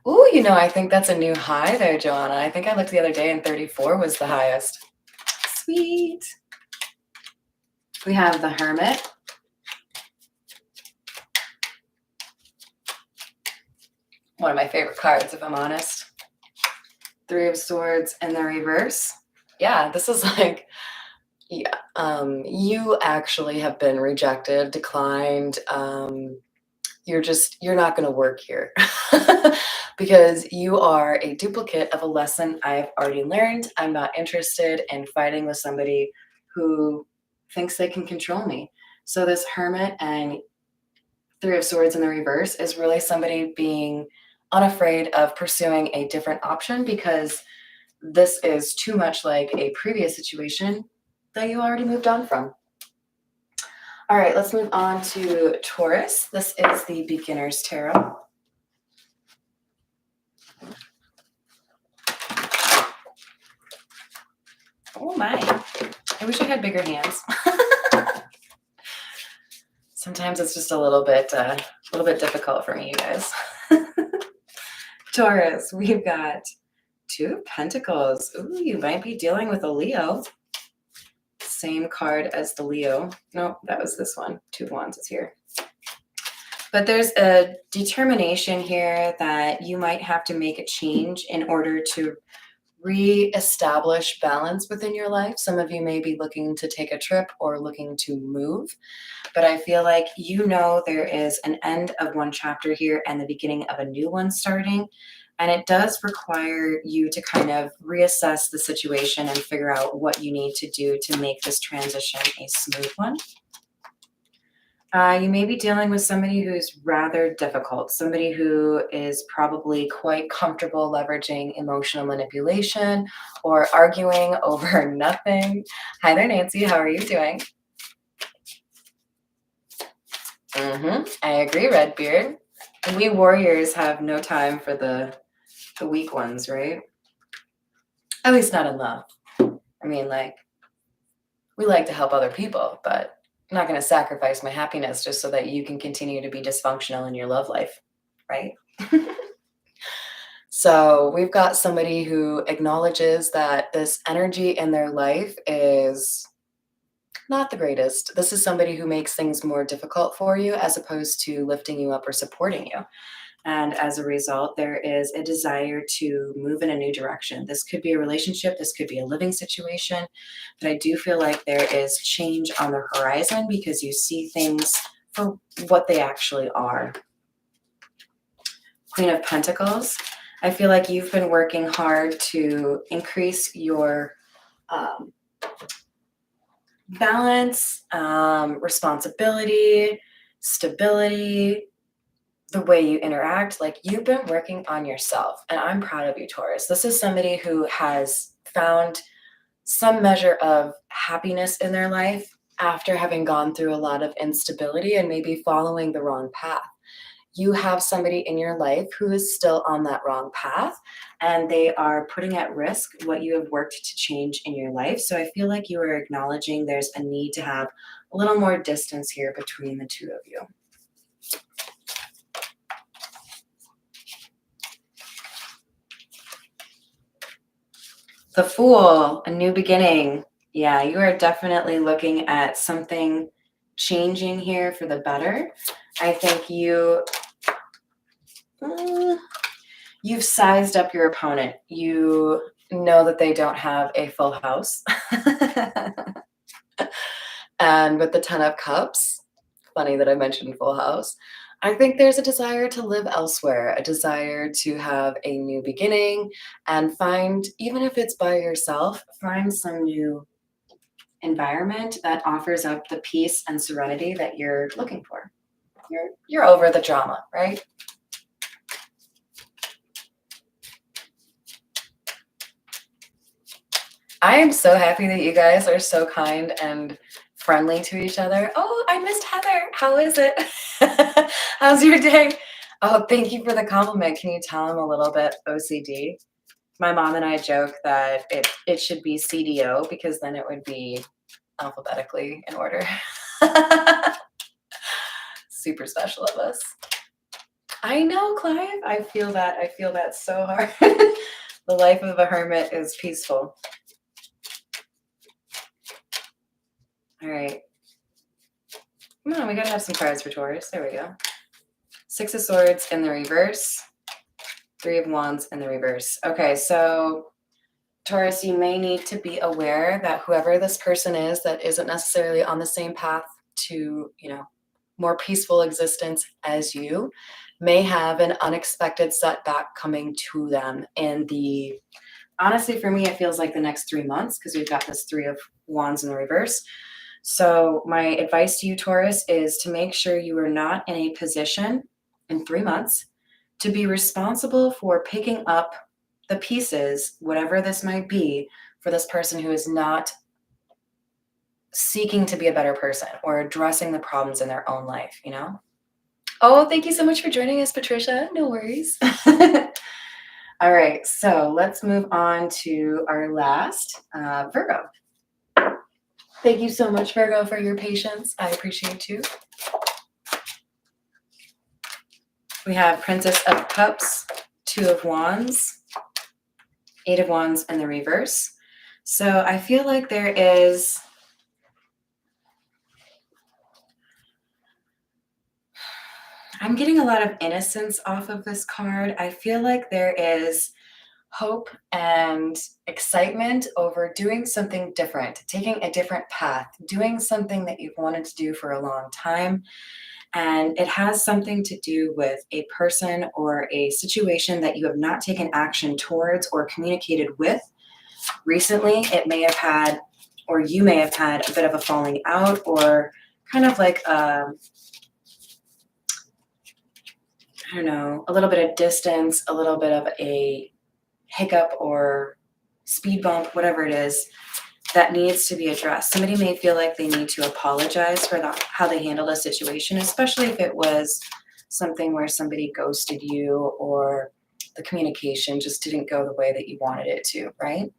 Ooh, I think that's a new high there, Joanna. I think I looked the other day and 34 was the highest. Sweet. We have the Hermit. One of my favorite cards, if I'm honest. Three of Swords in the reverse. Yeah, this is like, you actually have been rejected, declined. You're not going to work here because you are a duplicate of a lesson I've already learned. I'm not interested in fighting with somebody who thinks they can control me. So this Hermit and Three of Swords in the reverse is really somebody being unafraid of pursuing a different option because this is too much like a previous situation that you already moved on from. All right, let's move on to Taurus. This is the Beginner's Tarot. Oh my, I wish I had bigger hands. Sometimes it's just a little bit difficult for me, you guys. Taurus, we've got Two of Pentacles. Ooh, you might be dealing with a Leo. Same card as the Leo. No, that was this one. Two of Wands is here. But there's a determination here that you might have to make a change in order to re-establish balance within your life. Some of you may be looking to take a trip or looking to move, but I feel like there is an end of one chapter here and the beginning of a new one starting. And it does require you to kind of reassess the situation and figure out what you need to do to make this transition a smooth one. You may be dealing with somebody who's rather difficult, somebody who is probably quite comfortable leveraging emotional manipulation or arguing over nothing. Hi there, Nancy. How are you doing? I agree, Redbeard. We warriors have no time for the weak ones, right? At least not in love. I mean, we like to help other people, but I'm not going to sacrifice my happiness just so that you can continue to be dysfunctional in your love life, right? So we've got somebody who acknowledges that this energy in their life is not the greatest. This is somebody who makes things more difficult for you as opposed to lifting you up or supporting you. And as a result, there is a desire to move in a new direction. This could be a relationship, this could be a living situation, but I do feel like there is change on the horizon because you see things for what they actually are. Queen of Pentacles. I feel like you've been working hard to increase your balance, responsibility, stability, the way you interact. Like, you've been working on yourself, and I'm proud of you, Taurus. This is somebody who has found some measure of happiness in their life after having gone through a lot of instability and maybe following the wrong path. You have somebody in your life who is still on that wrong path, and they are putting at risk what you have worked to change in your life. So I feel like you are acknowledging there's a need to have a little more distance here between the two of you. The Fool, a new beginning. Yeah, you are definitely looking at something changing here for the better. I think you've sized up your opponent. You know that they don't have a full house. And with the 10 of Cups, funny that I mentioned full house, I think there's a desire to live elsewhere, a desire to have a new beginning and find, even if it's by yourself, find some new environment that offers up the peace and serenity that you're looking for. You're over the drama, right? I am so happy that you guys are so kind and friendly to each other. Oh, I missed Heather. How is it? How's your day? Oh, thank you for the compliment. Can you tell him a little bit OCD? My mom and I joke that it should be CDO because then it would be alphabetically in order. Super special of us. I know, Clive. I feel that. I feel that so hard. The life of a hermit is peaceful. All right. Come on, we gotta have some cards for Taurus. There we go. 6 of Swords in the reverse. 3 of Wands in the reverse. Okay, so Taurus, you may need to be aware that whoever this person is that isn't necessarily on the same path to, more peaceful existence as you may have an unexpected setback coming to them in the, honestly, for me, it feels like the next 3 months because we've got this 3 of Wands in the reverse. So my advice to you, Taurus, is to make sure you are not in a position in 3 months to be responsible for picking up the pieces, whatever this might be, for this person who is not seeking to be a better person or addressing the problems in their own life, Oh, thank you so much for joining us, Patricia. No worries. All right, so let's move on to our last Virgo. Thank you so much, Virgo, for your patience. I appreciate you. We have Princess of Cups, 2 of Wands, 8 of Wands in the reverse. So I feel like there is I'm getting a lot of innocence off of this card. I feel like there is hope and excitement over doing something different, taking a different path, doing something that you've wanted to do for a long time. And it has something to do with a person or a situation that you have not taken action towards or communicated with recently. It may have had, or you may have had a bit of a falling out or kind of like I don't know, a little bit of distance, a little bit of a hiccup or speed bump, whatever it is, that needs to be addressed. Somebody may feel like they need to apologize for how they handled a situation, especially if it was something where somebody ghosted you or the communication just didn't go the way that you wanted it to, right?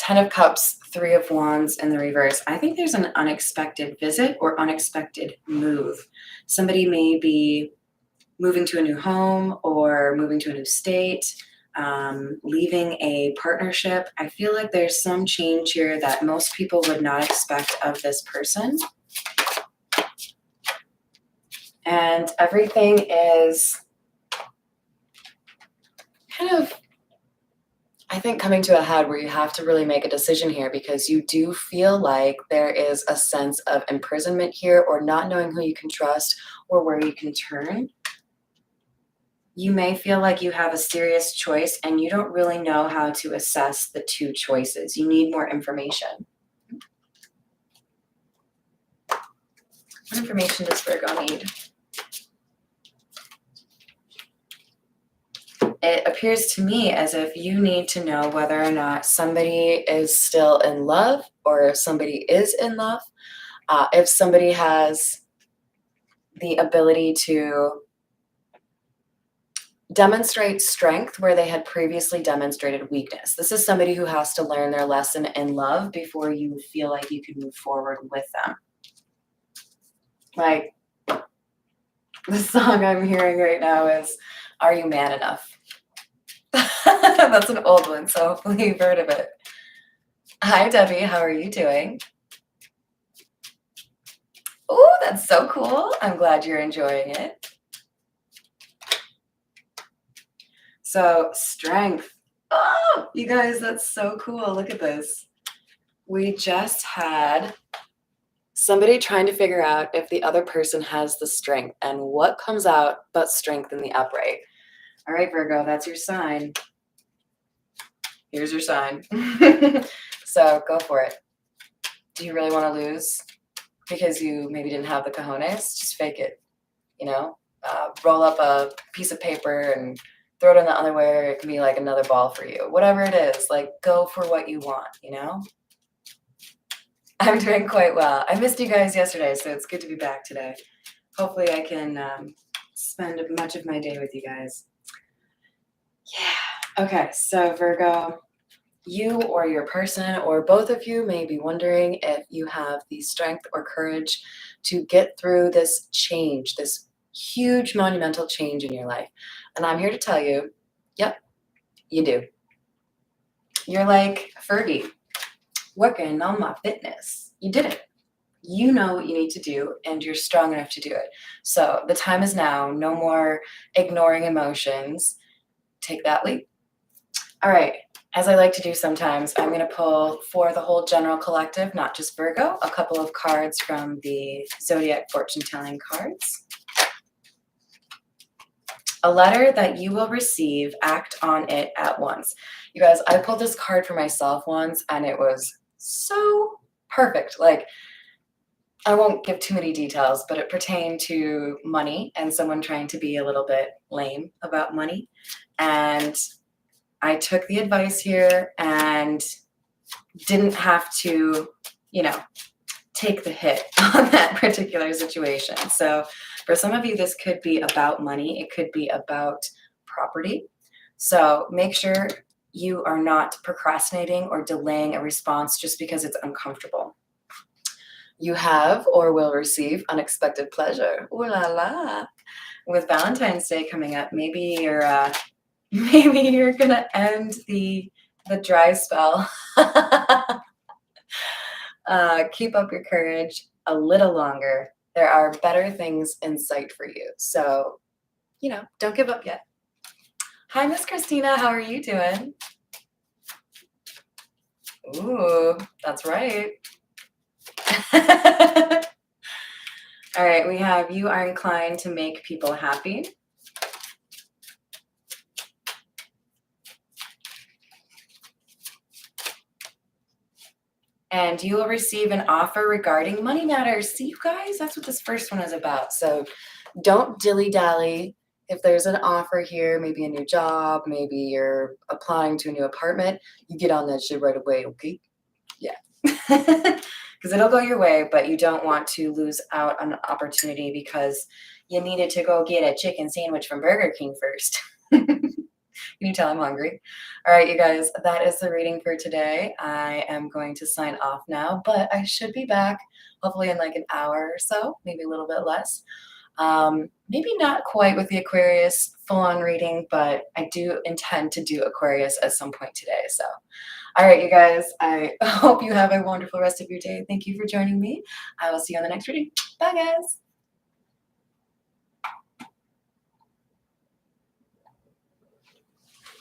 Ten of Cups, Three of Wands in the reverse. I think there's an unexpected visit or unexpected move. Somebody may be moving to a new home or moving to a new state, leaving a partnership. I feel like there's some change here that most people would not expect of this person. And everything is kind of, I think, coming to a head where you have to really make a decision here, because you do feel like there is a sense of imprisonment here, or not knowing who you can trust or where you can turn. You may feel like you have a serious choice and you don't really know how to assess the two choices. You need more information. What information does Virgo need? It appears to me as if you need to know whether or not somebody is still in love, or if somebody is in love. If somebody has the ability to demonstrate strength where they had previously demonstrated weakness. This is somebody who has to learn their lesson in love before you feel like you can move forward with them. Like, the song I'm hearing right now is, Are You Man Enough? That's an old one, so hopefully you've heard of it. Hi, Debbie. How are you doing? Oh, that's so cool. I'm glad you're enjoying it. So, strength. Oh, you guys, that's so cool. Look at this. We just had somebody trying to figure out if the other person has the strength, and what comes out but strength in the upright. All right, Virgo, that's your sign. Here's your sign. So go for it. Do you really want to lose because you maybe didn't have the cojones? Just fake it, you know? Roll up a piece of paper and throw it in the underwear. It can be like another ball for you. Whatever it is, like, go for what you want, you know? I'm doing quite well. I missed you guys yesterday, so it's good to be back today. Hopefully I can spend much of my day with you guys. Yeah. Okay, so Virgo, you or your person or both of you may be wondering if you have the strength or courage to get through this change, this huge monumental change in your life. And I'm here to tell you, yep, you do. You're like Fergie, working on my fitness. You did it. You know what you need to do, and you're strong enough to do it. So the time is now. No more ignoring emotions. Take that leap. All right. As I like to do sometimes, I'm going to pull for the whole general collective, not just Virgo, a couple of cards from the Zodiac Fortune Telling cards. A letter that you will receive, act on it at once. You guys, I pulled this card for myself once, and it was so perfect. Like, I won't give too many details, but it pertained to money and someone trying to be a little bit lame about money. And I took the advice here and didn't have to, you know, take the hit on that particular situation. So for some of you, this could be about money. It could be about property. So make sure you are not procrastinating or delaying a response just because it's uncomfortable. You have or will receive unexpected pleasure. Ooh la la. With Valentine's Day coming up, maybe you're gonna end the dry spell. Keep up your courage a little longer. There are better things in sight for you. So, you know, don't give up yet. Hi, Miss Christina. How are you doing? Ooh, that's right. All right, we have you are inclined to make people happy. And you will receive an offer regarding money matters. See, you guys, that's what this first one is about. So don't dilly-dally. If there's an offer here, maybe a new job, maybe you're applying to a new apartment, you get on that shit right away, okay? Yeah. Because it'll go your way, but you don't want to lose out on an opportunity because you needed to go get a chicken sandwich from Burger King first. Can you tell I'm hungry? All right, you guys, that is the reading for today. I am going to sign off now, but I should be back hopefully in like an hour or so, maybe a little bit less. Maybe not quite with the Aquarius full on reading, but I do intend to do Aquarius at some point today. So, all right, you guys, I hope you have a wonderful rest of your day. Thank you for joining me. I will see you on the next reading. Bye, guys.